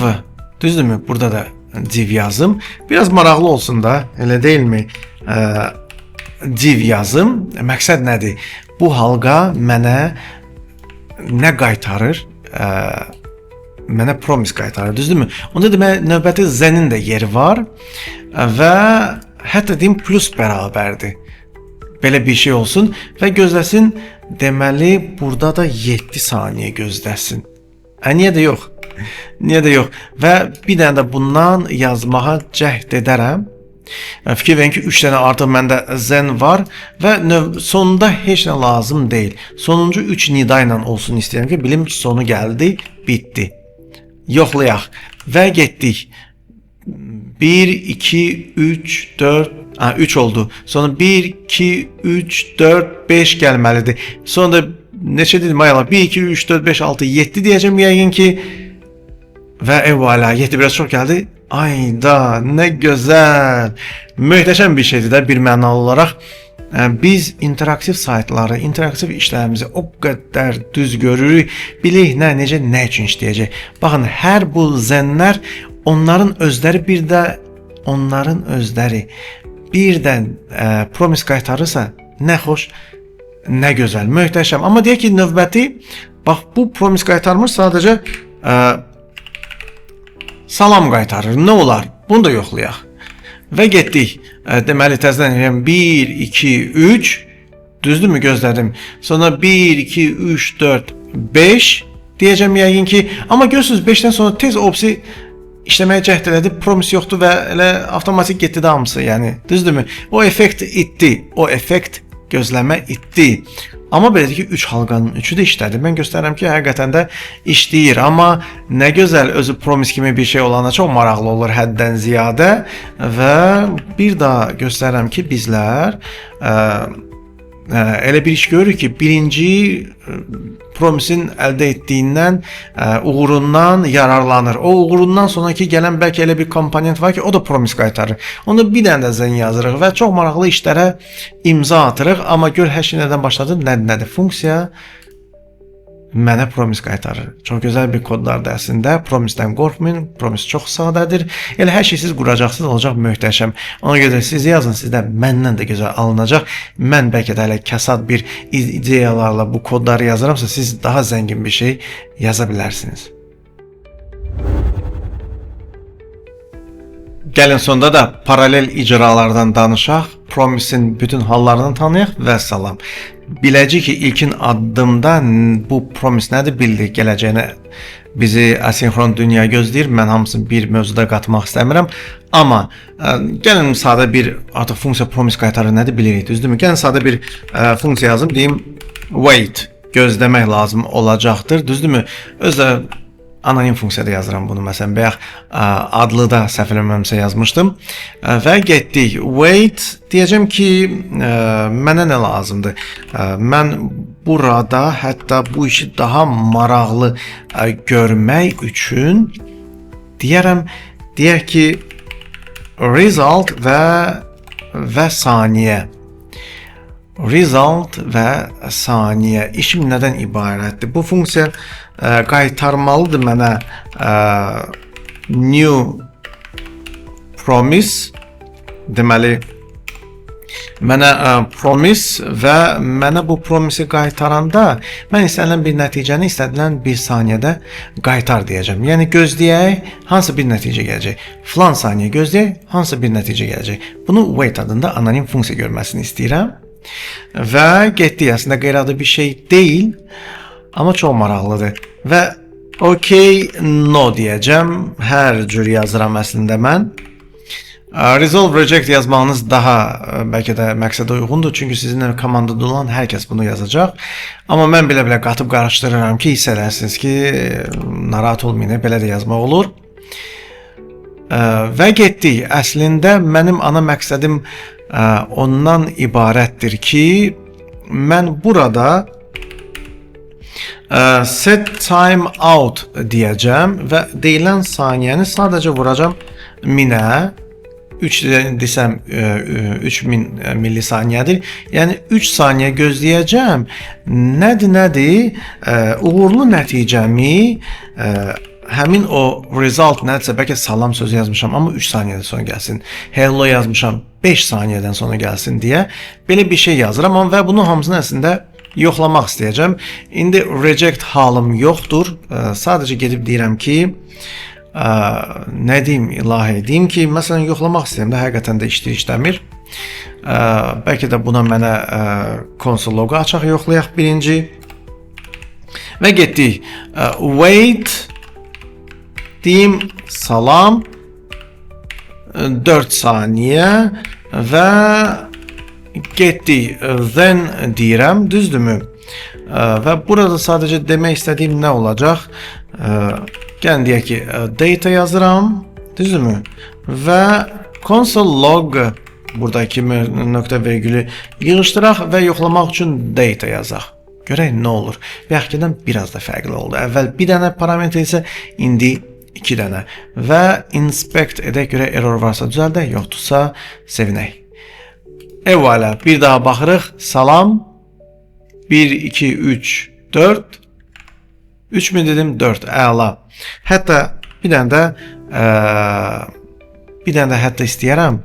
düzdürmü? Burada da div yazım. Biraz maraqlı olsun da, elə deyilmi? Div yazım. Məqsəd nədir? Bu halqa mənə nə qaytarır? Mənə promise qaytarır, düzdürmü? Onda demək, növbəti zenin də yeri var və hətta deyim plus bərabərdir. Belə bir şey olsun və gözləsin. Deməli, burada da 7 saniyə gözləsin. Niyə də yox? Niyə də yox? Və bir dənə də bundan yazmağa cəhd edərəm. Fikir verin ki, 3 dənə artıq məndə zen var və sonunda heç nə lazım deyil. Sonuncu 3 nida ilə olsun istəyirəm ki, bilim sonu gəldi, bitdi. Yoxlayaq və getdik. 1, 2, 3, 4, 3 oldu. Sonra 1, 2, 3, 4, 5 gəlməlidir. Sonra da neçə dedim ayala? 1, 2, 3, 4, 5, 6, 7 deyəcəm yəqin ki. Və evvela 7 biraz çox gəldi. Ayda, nə gözəl. Möhtəşəm bir şeydir də bir mənalı olaraq. Biz interaktiv saytları, interaktiv işlərimizi o qədər düz görürük. Bilik necə, nə üçün işləyəcək. Baxın, hər bu zenlər onların özləri birdən promise qaytarırsa, nə xoş, nə gözəl, möhtəşəm. Amma deyək ki, növbəti, bax, bu promise qaytarmır, sadəcə salam qaytarır. Nə olar? Bunu da yoxlayaq. Və getdik. Deməli, təzədən 1, 2, 3, düzdürmü gözlədim. Sonra 1, 2, 3, 4, 5 deyəcəm yəqin ki. Amma görürsünüz, 5-dən sonra tez opsi işləməyə cəhd elədi, promise yoxdur və elə avtomatik getdi də hamısı, yəni, düzdürmü? O effekt itdi, o effekt gözləmə itdi. Amma belədir ki, 3 halqanın 3-ü də işlədi. Mən göstərirəm ki, həqiqətən də işləyir. Amma nə gözəl, özü promise kimi bir şey olana çox maraqlı olur həddən ziyadə. Və bir daha göstərirəm ki, bizlər elə bir iş görürük ki, birinci promisin əldə etdiyindən, uğurundan yararlanır. O uğurundan sonraki gələn bəlkə elə bir komponent var ki, o da promise qaytarır. Onu bir dənə də zen yazırıq və çox maraqlı işlərə imza atırıq. Amma gör, hər şey nədən başladı? Nədir? Funksiya mənə promise qaytarır. Çox gözəl bir kodlardır əslində. Promise-dən qorxmayın. Promise çox sadədir. Elə hər şey siz quracaqsınız, olacaq möhtəşəm. Ona görə siz yazın, sizdən məndən də gözəl alınacaq. Mən bəlkə də hələ kəsad bir ideyalarla bu kodları yazıramsa, siz daha zəngin bir şey yaza bilərsiniz. Gəlin sonda da paralel icralardan danışaq. Promise'in bütün hallarını tanıyaq və salam. Biləcək ki, ilkin addımda bu promise nədir bildik, gələcəyinə bizi asenkron dünya gözləyir. Mən hamısını bir mövzuda qatmaq istəmirəm. Amma gəlin sadə bir artıq funksiya promise qaytarır nədir bilirik, düzdürmü? Gəlin sadə bir funksiya yazım, deyim wait, gözləmək lazım olacaqdır, düzdürmü? Özdə anonim funksiyada yazıram bunu məsələn, bayaq adlı da səhv eləmirəmsə yazmışdım və getdik. Wait deyəcəm ki, mənə nə lazımdır? Mən burada hətta bu işi daha maraqlı görmək üçün deyək ki, result və saniyə. Result və saniyə. İşim nədən ibarətdir? Bu funksiya qaytarmalıdır mənə new promise. Deməli, mənə promise və mənə bu promise qaytaranda mən istənilən bir nəticəni istənilən bir saniyədə qaytar deyəcəm. Yəni gözləyək, hansı bir nəticə gələcək. Falan saniyə gözləyək, hansı bir nəticə gələcək. Bunu wait adında anonim funksiya görməsini istəyirəm. Və getdik, əslində qeyri-adi bir şey deyil, amma çox maraqlıdır. Və OK, no deyəcəm. Hər cür yazıram əslində mən. Resolve reject yazmağınız daha bəlkə də məqsədə uyğundur. Çünki sizinlə komandada olan hər kəs bunu yazacaq. Amma mən belə qatıb qarışdırıram ki, hiss edərsiniz ki, narahat olmayın, belə də yazmaq olur. Və getdik. Əslində mənim ana məqsədim ondan ibarətdir ki, mən burada set time out deyəcəm və deyilən saniyəni sadəcə vuracam 1000-ə. 3 desəm 3000 millisaniyədir. Yəni 3 saniyə gözləyəcəm. Nədir? Uğurlu nəticəmi həmin o result nədirsə, bəlkə salam sözü yazmışam, amma 3 saniyədən sonra gəlsin. Hello yazmışam, 5 saniyədən sonra gəlsin deyə belə bir şey yazıram və bunun hamısını əslində yoxlamaq istəyəcəm. İndi reject halım yoxdur. Sadəcə gedib deyirəm ki, nə deyim, ilahi deyim ki, məsələn yoxlamaq istəyirəm də həqiqətən də işləmir. Bəlkə də buna mənə console loqu açaq, yoxlayaq birinci. Və getdik. Wait deyim salam 4 saniyə və getdik. Then deyirəm, düzdürmü? Və burada sadəcə demək istədiyim nə olacaq? Gəlin deyək ki, data yazıram, düzdürmü? Və console log buradakı nöqtə vergülü yığışdıraq və yoxlamaq üçün data yazaq. Görək nə olur. Və həqiqətən biraz da fərqli oldu. Əvvəl bir dənə parametr isə indi 2 dənə. Və inspect edək, görək error varsa düzəldək, yoxdursa sevinək. Əvvəla bir daha baxırıq. Salam 1, 2, 3, 4 3000 dedim, 4, əla. Hətta bir dənə də hətta istəyərəm.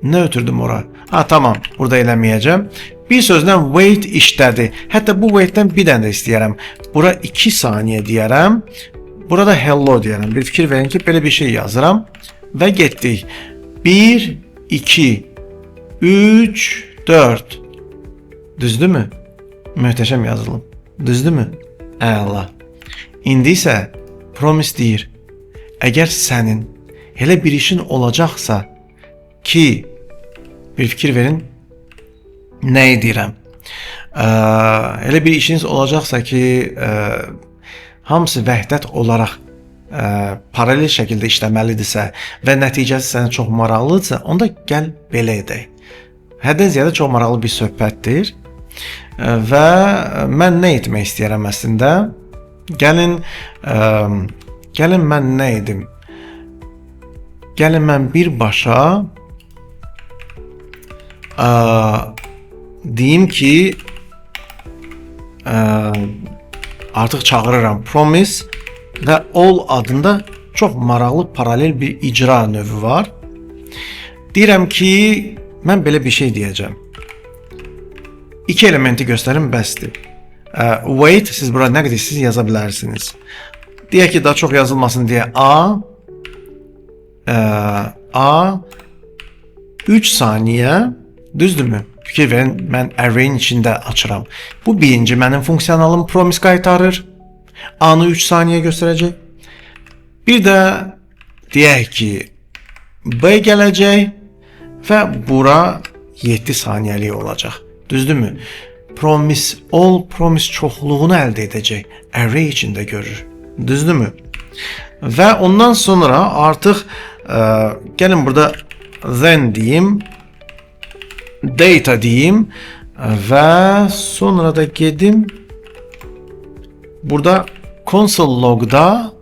Nə ötürdüm ora? Tamam, burada eləməyəcəm. Bir sözlə wait işlədi. Hətta bu waitdən bir dənə də istəyərəm. Bura 2 saniyə deyərəm. Burada hello deyərəm. Bir fikir verin ki, belə bir şey yazıram. Və getdik. 1, 2, 3, 4. Düzdürmü? Möhtəşəm yazılım. Düzdürmü? Əla. İndi isə promise deyir. Əgər sənin elə bir işin olacaqsa ki, bir fikir verin, nə edirəm? Elə bir işiniz olacaqsa ki, hamısı vəhdət olaraq paralel şəkildə işləməlidirsə və nəticəsi sənə çox maraqlıdırsa, onda gəl belə edək. Həddən ziyadə çox maraqlı bir söhbətdir və mən nə etmək istəyirəm əslində? Gəlin mən nə edim? Gəlin mən birbaşa deyim ki, artıq çağırıram promise və all adında çox maraqlı paralel bir icra növü var. Deyirəm ki, mən belə bir şey deyəcəm. 2 elementi göstərim bəsdir. Wait, siz burada nə qədər istəyirsiniz yaza bilərsiniz. Deyək ki, daha çox yazılmasın deyə A 3 saniyə, düzdürmü? Fikir verin, mən array'in içində açıram. Bu birinci mənim funksiyonalım promise qaytarır. A-nı 3 saniye göstərəcək. Bir də deyək ki, B gələcək və bura 7 saniyəlik olacaq. Düzdürmü? Promise all, promise çoxluğunu əldə edəcək. Array içində görür. Düzdürmü? Və ondan sonra artıq gəlin burada then deyim, data deyim və sonra da gedim burada console logda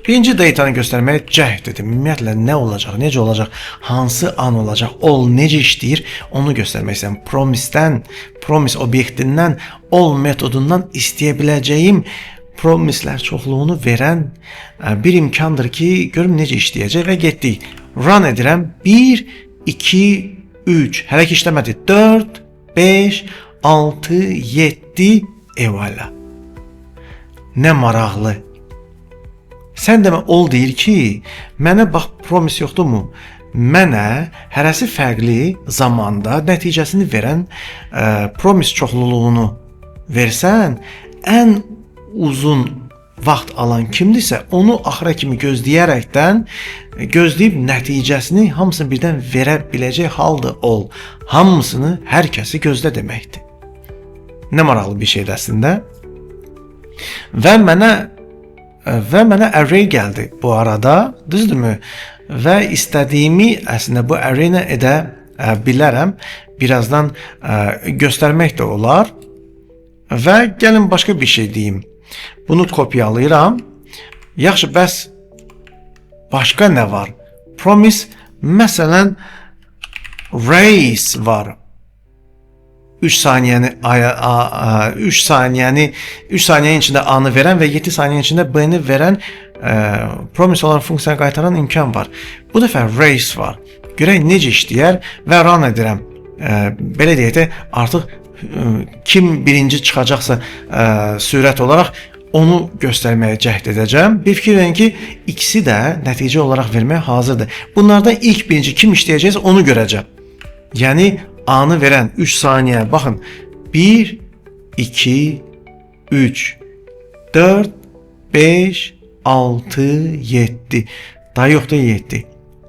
birinci datanı göstərməyə cəhd edim. Ümumiyyətlə nə olacaq, necə olacaq, hansı an olacaq, all necə işləyir, onu göstərmək istəyirəm. Promise obyektindən, all metodundan istəyə biləcəyim promislər çoxluğunu verən bir imkandır ki, görüm necə işləyəcək və getdik. Run edirəm. 1, 2, 3. Hələ ki işləmədi. 4, 5, 6, 7. Eyvallah. Nə maraqlı. Sən demə ol deyir ki, mənə bax promise yoxdurmu? Mənə hərəsi fərqli zamanda nəticəsini verən promise çoxluluğunu versən, ən uzun vaxt alan kimdirsə, onu axıra kimi gözləyib nəticəsini hamısını birdən verə biləcək halda ol. Hamısını, hər kəsi gözlə deməkdir. Nə maraqlı bir şeydir əslində. Və mənə array gəldi bu arada, düzdürmü? Və istədiyimi əslində bu array ilə edə bilərəm. Birazdan göstərmək də olar. Və gəlin başqa bir şey deyim. Bunu kopyalayıram. Yaxşı, bəs başqa nə var? Promise, məsələn, race var. 3 saniyənin içində A-nı verən və 7 saniyənin içində B-ni verən promise olan funksiyaya qaytaran imkan var. Bu dəfə race var. Görək necə işləyər və run edirəm. Belə deyək də, artıq kim birinci çıxacaqsa sürət olaraq onu göstərməyə cəhd edəcəm. Bir fikir verin ki, ikisi də nəticə olaraq verməyə hazırdır. Bunlardan ilk birinci kim işləyəcəksə onu görəcəm. Yəni A-nı verən 3 saniyə, baxın, 1, 2, 3, 4, 5, 6, 7. Daha yoxdur 7.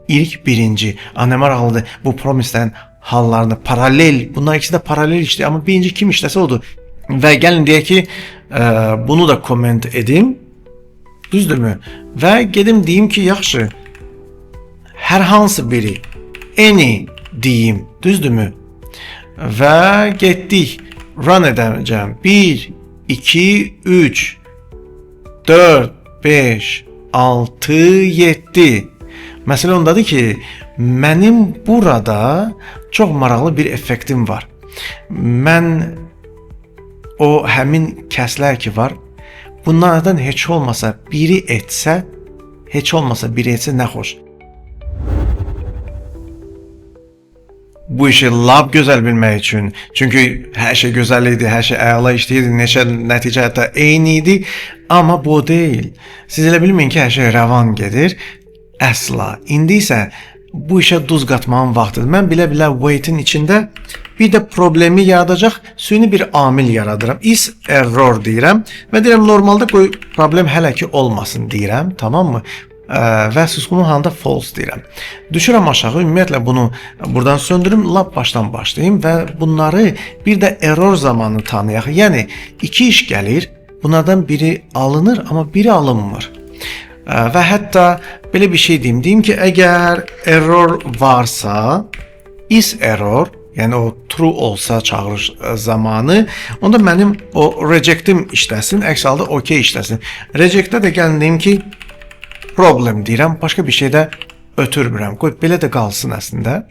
İlk birinci. Nə maraqlıdır bu promislərin hallarını paralel, bunlar ikisi də paralel işləyir, amma birinci kim işləsə odur. Və gəlin deyək ki, bunu da comment edim. Düzdürmü? Və gedim deyim ki, yaxşı, hər hansı biri, any deyim, düzdürmü? Və getdik, run edəcəm. 1, 2, 3, 4, 5, 6, 7. Məsələ ondadır ki, mənim burada çox maraqlı bir effektim var. Mən o həmin kəslər ki var, bunlardan heç olmasa biri etsə nə xoş. Bu işi lab gözəl bilmək üçün, çünki hər şey gözəl idi, hər şey əla işləyirdi, neçə nəticə hətta eyni idi, amma bu deyil. Siz elə bilməyin ki, hər şey rəvan gedir. Əsla. İndi isə bu işə duz qatmağın vaxtıdır. Mən bilə-bilə wait-in içində bir də problemi yaradacaq süni bir amil yaradıram. Is error deyirəm və deyirəm normalda qoy problem hələ ki olmasın deyirəm, tamam mı? Və susqunun halında false deyirəm. Düşürəm aşağı, ümumiyyətlə bunu buradan söndürüm, lap başdan başlayayım və bunları bir də error zamanı tanıyaq. Yəni iki iş gəlir, bunlardan biri alınır, amma biri alınmır. Və hətta belə bir şey deyim ki, əgər error varsa, is error, yəni o true olsa çağırış zamanı, onda mənim o reject'im işləsin, əks halda OK işləsin. Reject'də də gəlin deyim ki, problem deyirəm, başqa bir şey də ötürmürəm. Qoy belə də qalsın əslində.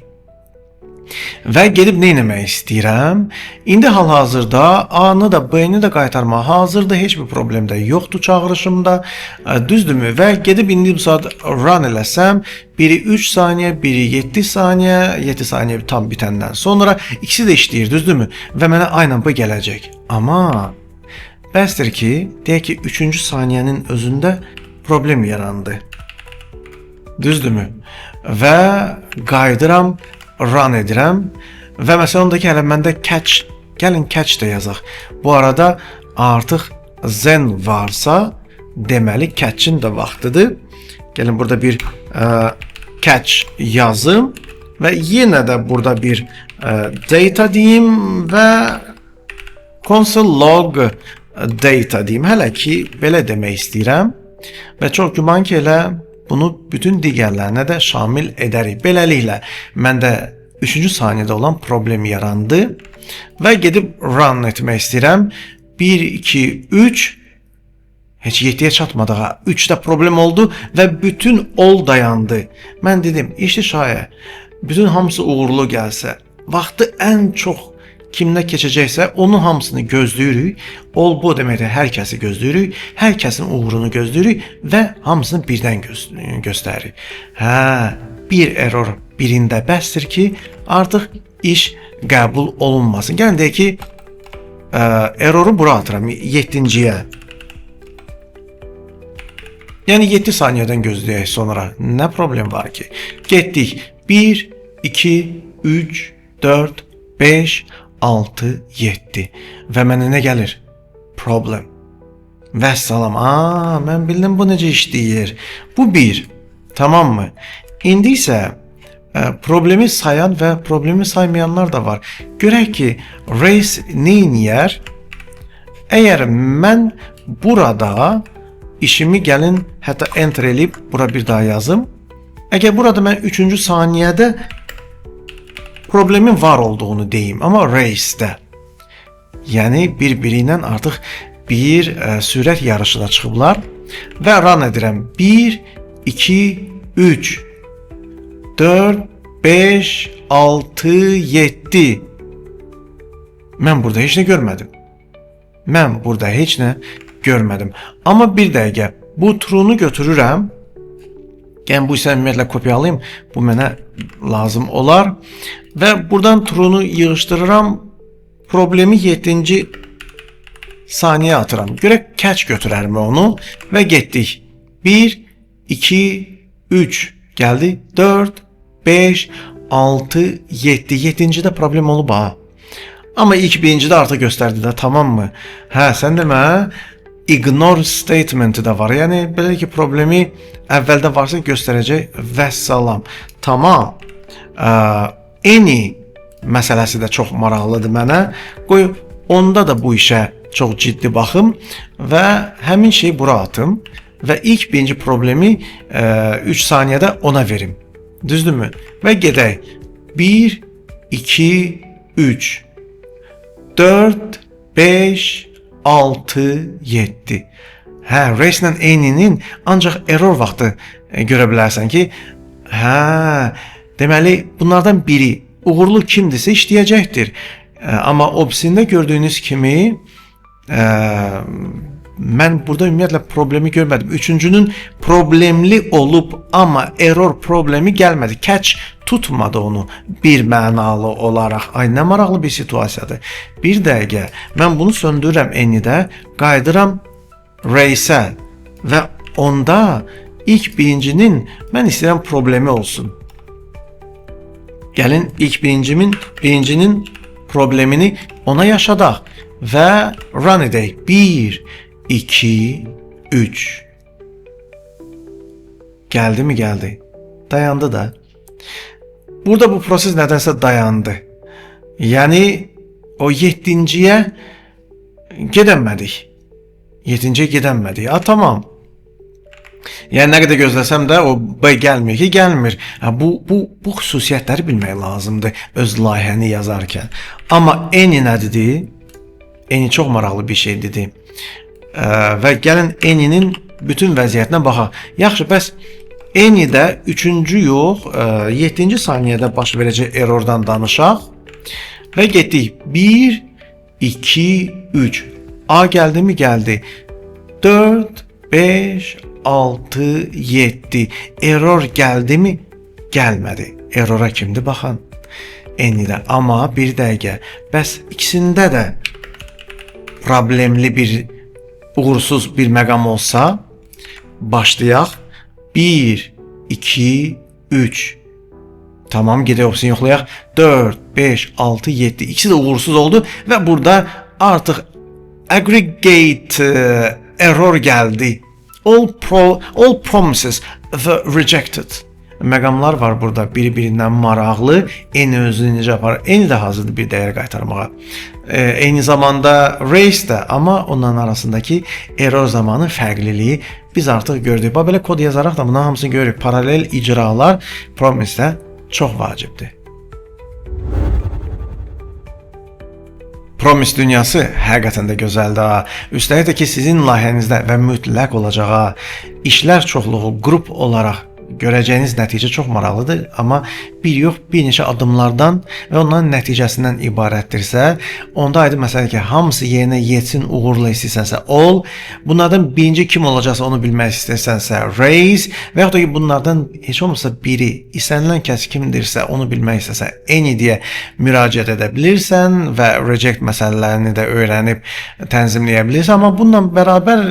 Və gedib nə etmək istəyirəm? İndi hal-hazırda A-nı da B-ni də qaytarma hazırdır, heç bir problem də yoxdur çağırışımda. Düzdürmü? Və gedib indi bu saat run eləsəm, biri 3 saniyə, biri 7 saniyə, 7 saniyə tam bitəndən sonra ikisi də işləyir, düzdürmü? Və mənə aynən bu gələcək. Amma bəsdir ki, deyək ki, 3-cü saniyənin özündə problem yarandı. Düzdürmü? Və qayıdıram, run edirəm və məsələn ondakı hələ məndə catch, gəlin catch də yazaq. Bu arada artıq then varsa deməli catch-in də vaxtıdır. Gəlin burada bir catch yazım və yenə də burada bir data deyim və console log data deyim. Hələ ki belə demək istəyirəm və çox güman ki elə bunu bütün digərlərinə də şamil edərik. Beləliklə məndə 3-cü saniyədə olan problem yarandı və gedib run etmək istəyirəm. 1, 2, 3 heç 7-yə çatmadı. 3-də problem oldu və bütün ol dayandı. Mən dedim, işi şayə, bütün hamısı uğurlu gəlsə, vaxtı ən çox kimdə keçəcəksə, onun hamısını gözləyirik. Ol bu deməkdir, hər kəsi gözləyirik, hər kəsin uğurunu gözləyirik və hamısını birdən göstəririk. Bir error birində bəsdir ki, artıq iş qəbul olunmasın. Gəlin deyək ki, erroru bura atıram, 7-ciyə. Yəni 7 saniyədən gözləyək sonra. Nə problem var ki? Getdik. 1, 2, 3, 4, 5, 6, 7. Və mənə nə gəlir? Problem. Vəssalam. Mən bildim bu necə işləyir. Bu 1. Tamam mı? İndi isə problemi sayan və problemi saymayanlar da var. Görək ki, race neyniyər? Əgər mən burada işimi gəlin hətta enter eləyib bura bir daha yazım. Əgər burada mən 3-cü saniyədə problemin var olduğunu deyim, amma race'də, yəni bir-biri ilə artıq bir sürət yarışına çıxıblar və run edirəm. 1, 2, 3, 4, 5, 6, 7. Mən burada heç nə görmədim. Mən burada heç nə görmədim. Amma bir dəqiqə, bu true'nu götürürəm. Yəni bu isə ümumiyyətlə kopyalayım. Bu mənə lazım olar. Və buradan true'nu yığışdırıram. Problemi 7-ci saniyə atıram. Görək catch götürərmi onu və getdik. 1, 2, 3 gəldi. 4, 5, 6, 7. 7-cidə problem olub ha. Amma ilk birincidə artıq göstərdi də, tamam mı? Sən demə, ignore statementi də var. Yəni belə ki, problemi əvvəldə varsa göstərəcək vəssalam. Tamam. Any məsələsi də çox maraqlıdır mənə. Qoy onda da bu işə çox ciddi baxım və həmin şeyi bura atım və ilk birinci problemi 3 saniyədə ona verim. Düzdürmü? Və gedək. 1, 2, 3, 4, 5, 6, 7. Race ilə eyni'nin ancaq error vaxtı görə bilərsən ki, deməli bunlardan biri uğurlu kimdirsə işləyəcəkdir. Amma obsində gördüyünüz kimi mən burada ümumiyyətlə problemi görmədim. Üçüncünün problemli olub, amma error problemi gəlmədi. Catch tutmadı onu bir mənalı olaraq. Ay, nə maraqlı bir situasiyadır. Bir dəqiqə, mən bunu söndürürəm enidə, qayıdıram race'ə və onda ilk birincinin mən istəyirəm problemi olsun. Gəlin ilk birincinin problemini ona yaşadaq və run edək. 1, 2, 3. Gəldi mi? Gəldi. Dayandı da. Burada bu proses nədənsə dayandı. Yəni o 7-ciyə gedəmədik. 7-ciyə gedəmədik. Tamam. Yəni nə qədər gözləsəm də o B gəlmir ki, gəlmir. Bu xüsusiyyətləri bilmək lazımdır öz layihəni yazarkən. Amma eni nədir? Eni çox maraqlı bir şeydir. Və gəlin eninin bütün vəziyyətinə baxaq. Yaxşı, bəs enidə 3-cü yox, 7-ci saniyədə baş verəcək errordan danışaq və getdik. 1, 2, 3. A gəldi mi? Gəldi. 4, 5, 6, 7. Error gəldi mi? Gəlmədi. Errora kimdir baxan? Enidə. Amma bir dəqiqə. Bəs ikisində də problemli bir uğursuz bir məqam olsa, başlayaq. 1, 2, 3. Tamam, gedək opsiyonu yoxlayaq. 4, 5, 6, 7. İkisi də uğursuz oldu və burada artıq aggregate error gəldi. All promises were rejected. Məqamlar var burada biri-birindən maraqlı, eyni özünü necə aparır, eyni də hazırdır bir dəyər qaytarmağa. Eyni zamanda race də, amma onların arasındakı error zamanı fərqliliyi biz artıq gördük. Belə kod yazaraq da bunların hamısını görürük. Paralel icralar promise-də çox vacibdir. Promise dünyası həqiqətən də gözəldir. Üstəlik də ki, sizin layihənizdə və mütləq olacağı işlər çoxluğu qrup olaraq görəcəyiniz nəticə çox maraqlıdır, amma bir yox, bir neçə addımlardan və onların nəticəsindən ibarətdirsə, onda aydın məsələ ki, hamısı yerinə yetsin, uğurla istəyirsənsə ol, bunlardan birinci kim olacaqsa onu bilmək istəyirsənsə raise və yaxud da ki, bunlardan heç olmasa biri, istənilən kəs kimdirsə onu bilmək istəsə any deyə müraciət edə bilirsən və reject məsələlərini də öyrənib tənzimləyə bilirsən, amma bununla bərabər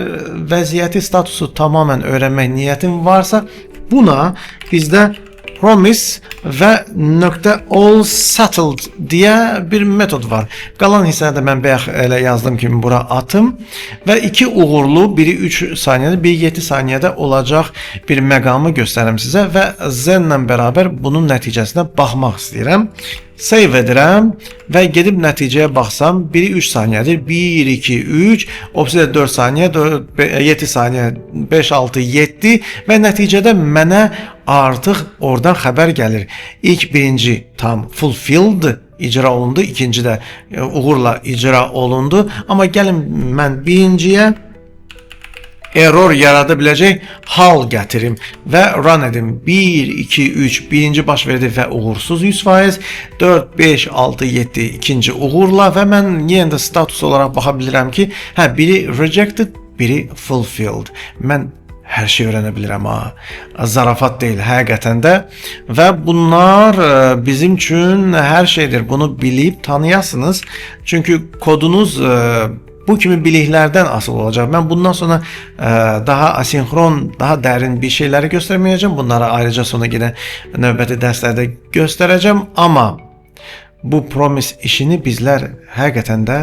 vəziyyəti, statusu tamamən öyrənmək niyyətin varsa, buna bizdə promise və .all settled deyə bir metod var. Qalan hissəni də mən bayaq elə yazdım kimi bura atım və iki uğurlu, biri 3 saniyədə, biri 7 saniyədə olacaq bir məqamı göstərim sizə və zenlə bərabər bunun nəticəsinə baxmaq istəyirəm. Save edirəm və gedib nəticəyə baxsam, biri 3 saniyədir, 1, 2, 3, opsiya 4 saniyə, 7 saniyə, 5, 6, 7 və nəticədə mənə artıq oradan xəbər gəlir. İlk birinci tam fulfilled icra olundu, ikinci də uğurla icra olundu, amma gəlin mən birinciyə error yarada biləcək hal gətirim və run edim. 1, 2, 3 birinci baş verdi və uğursuz 100%, 4, 5, 6, 7 ikinci uğurla və mən yenə də status olaraq baxa bilirəm ki, biri rejected, biri fulfilled. Mən hər şey öyrənə bilirəm ha. Zarafat deyil, həqiqətən də və bunlar bizim üçün hər şeydir. Bunu bilib tanıyasınız. Çünki kodunuz bu kimi biliklərdən asılı olacaq. Mən bundan sonra daha asinxron, daha dərin bir şeyləri göstərməyəcəm. Bunları ayrıca sonra gedən növbəti dərslərdə göstərəcəm. Amma bu promise işini bizlər həqiqətən də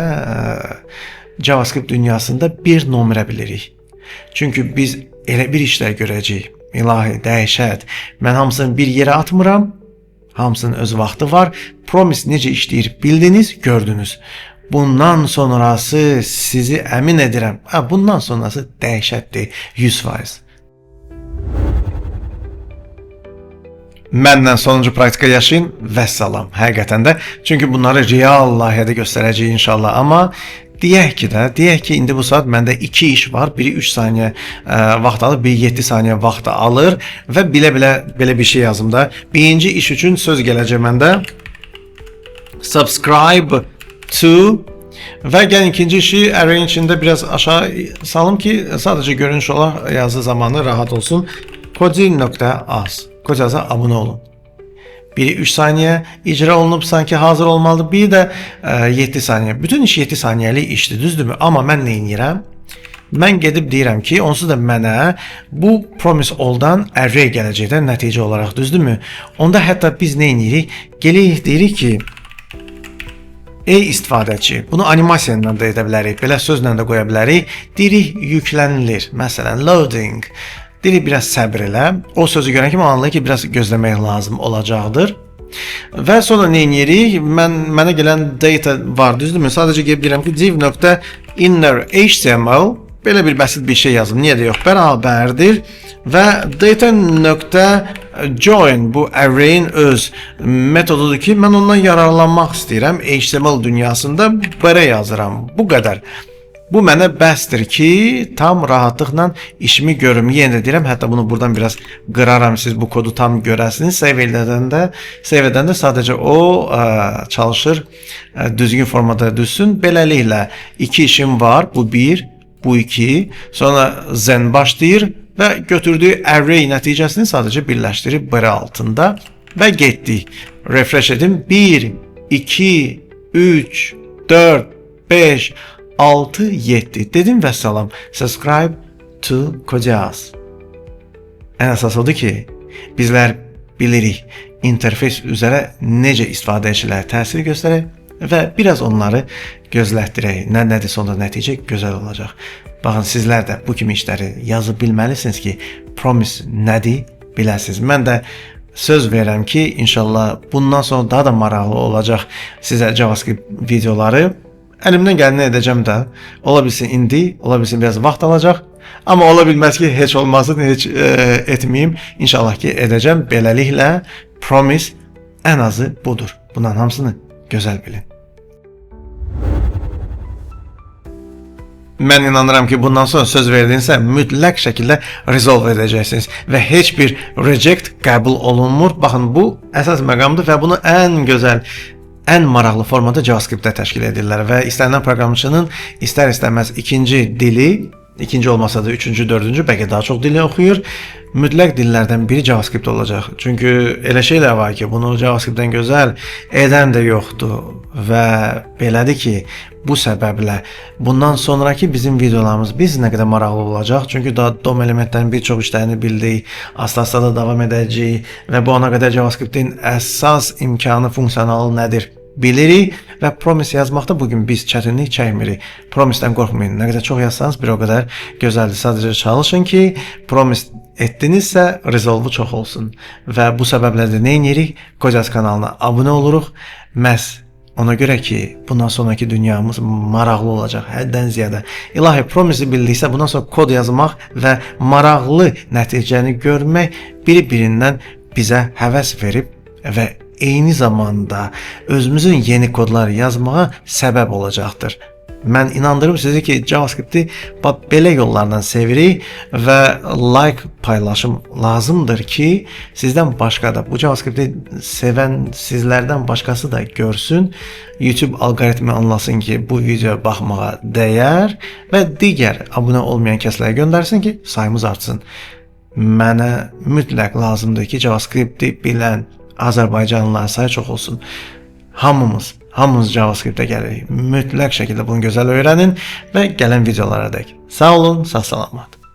JavaScript dünyasında bir nömrə bilirik. Çünki biz elə bir işlər görəcəyik. İlahi, dəhşət. Mən hamısını bir yerə atmıram. Hamısının öz vaxtı var. Promise necə işləyir bildiniz, gördünüz. Bundan sonrası sizi əmin edirəm. Bundan sonrası dəhşətdir, 100%. Məndən sonuncu praktika yaşayın və salam. Həqiqətən də. Çünki bunları real layihədə göstərəcəyik inşallah. Amma deyək ki, indi bu saat məndə 2 iş var. Biri 3 saniyə vaxt alır, biri 7 saniyə vaxt alır və belə bir şey yazım da. Birinci iş üçün söz gələcək məndə. Subscribe to və gəlin ikinci işi arrayın içində biraz aşağı salım ki, sadəcə görünüş olaraq yazı zamanı rahat olsun. Kodi.az Kodiaza abunə olun. Biri 3 saniyə icra olunub sanki hazır olmalıdır. Biri də 7 saniyə. Bütün iş 7 saniyəlik işdir, düzdürmü? Amma mən nə edirəm? Mən gedib deyirəm ki, onsuz da mənə bu promise all-dan array gələcəkdə nəticə olaraq, düzdürmü? Onda hətta biz nə edirik? Gəlirik deyirik ki, ey istifadəçi, bunu animasiya da edə bilərik, belə sözlə də qoya bilərik. Deyirik yüklənilir, məsələn loading. Deyirik biraz səbr elə. O sözü görən kimi anlayır ki, biraz gözləmək lazım olacaqdır. Və sonra nə edirik? Mənə gələn data var, düzdürmü? Sadəcə gəlib deyirəm ki, div.inner.html belə bir bəsit bir şey yazım. Niyə də yox? Bərabərdir və data.join bu array'in öz metodudur ki, mən ondan yararlanmaq istəyirəm. HTML dünyasında belə yazıram. Bu qədər. Bu mənə bəsdir ki, tam rahatlıqla işimi görüm. Yenə də deyirəm, hətta bunu buradan biraz qıraram, siz bu kodu tam görəsiniz. Save edəndə sadəcə o çalışır, düzgün formada düşsün. Beləliklə, 2 işim var. Bu 1, bu 2. Sonra zen başlayır və götürdüyü array nəticəsini sadəcə birləşdirib biri altında və getdik. Refresh edim. 1, 2, 3, 4, 5, 6, 7 dedim və salam. Subscribe to Kodiaz. Ən əsas odur ki, bizlər bilirik interfeys üzrə necə istifadəçilərə təsir göstərək və biraz onları gözlətdirək. Nədir sonra nəticə gözəl olacaq. Baxın, sizlər də bu kimi işləri yazıb bilməlisiniz ki, promise nədir biləsiniz. Mən də söz verirəm ki, inşallah bundan sonra daha da maraqlı olacaq sizə JavaScript videoları. Əlimdən gələni edəcəm də. Ola bilsin indi, ola bilsin biraz vaxt alacaq. Amma ola bilməz ki, heç olmasın, heç etməyim. İnşallah ki, edəcəm. Beləliklə, promise ən azı budur. Bunların hamısını gözəl bilin. Mən inanıram ki, bundan sonra söz verdinizsə mütləq şəkildə resolve edəcəksiniz və heç bir reject qəbul olunmur. Baxın, bu əsas məqamdır və bunu ən gözəl, ən maraqlı formada JavaScript-də təşkil edirlər və istənilən proqramçının istər-istəməz ikinci dili, ikinci olmasa da üçüncü, dördüncü, bəlkə daha çox dili oxuyur. Mütləq dillərdən biri JavaScript olacaq. Çünki elə şeylər var ki, bunu JavaScript-dən gözəl edən də yoxdur və belədir ki, bu səbəblə bundan sonraki bizim videolarımız biz nə qədər maraqlı olacaq. Çünki daha DOM elementlərin bir çox işlərini bildik, asta-asta da davam edəcəyik və bu ana qədər JavaScript-in əsas imkanı, funksiyonalı nədir bilirik və promise yazmaqda bugün biz çətinlik çəkmirik. Promise-dən qorxmayın. Nə qədər çox yazsanız bir o qədər gözəldir. Sadəcə çalışın ki, promise etdinizsə resolve çox olsun. Və bu səbəblə də nə edirik? Kocaz kanalına abunə oluruq. Məhz ona görə ki, bundan sonraki dünyamız maraqlı olacaq, həddən ziyadə. İlahi, promise-i bildiksə, bundan sonra kod yazmaq və maraqlı nəticəni görmək biri-birindən bizə həvəs verib və eyni zamanda özümüzün yeni kodlar yazmağa səbəb olacaqdır. Mən inandırım sizi ki, JavaScript-i belə yollardan sevirik və like paylaşım lazımdır ki, sizdən başqa da bu JavaScript-i sevən sizlərdən başqası da görsün. YouTube alqoritmi anlasın ki, bu videoya baxmağa dəyər və digər abunə olmayan kəslərə göndərsin ki, sayımız artsın. Mənə mütləq lazımdır ki, JavaScript-i bilən Azərbaycanlıların sayı çox olsun. Hamımız JavaScript-ə gəlirik. Mütləq şəkildə bunu gözəl öyrənin və gələn videolara dək. Sağ olun, sağ salamat.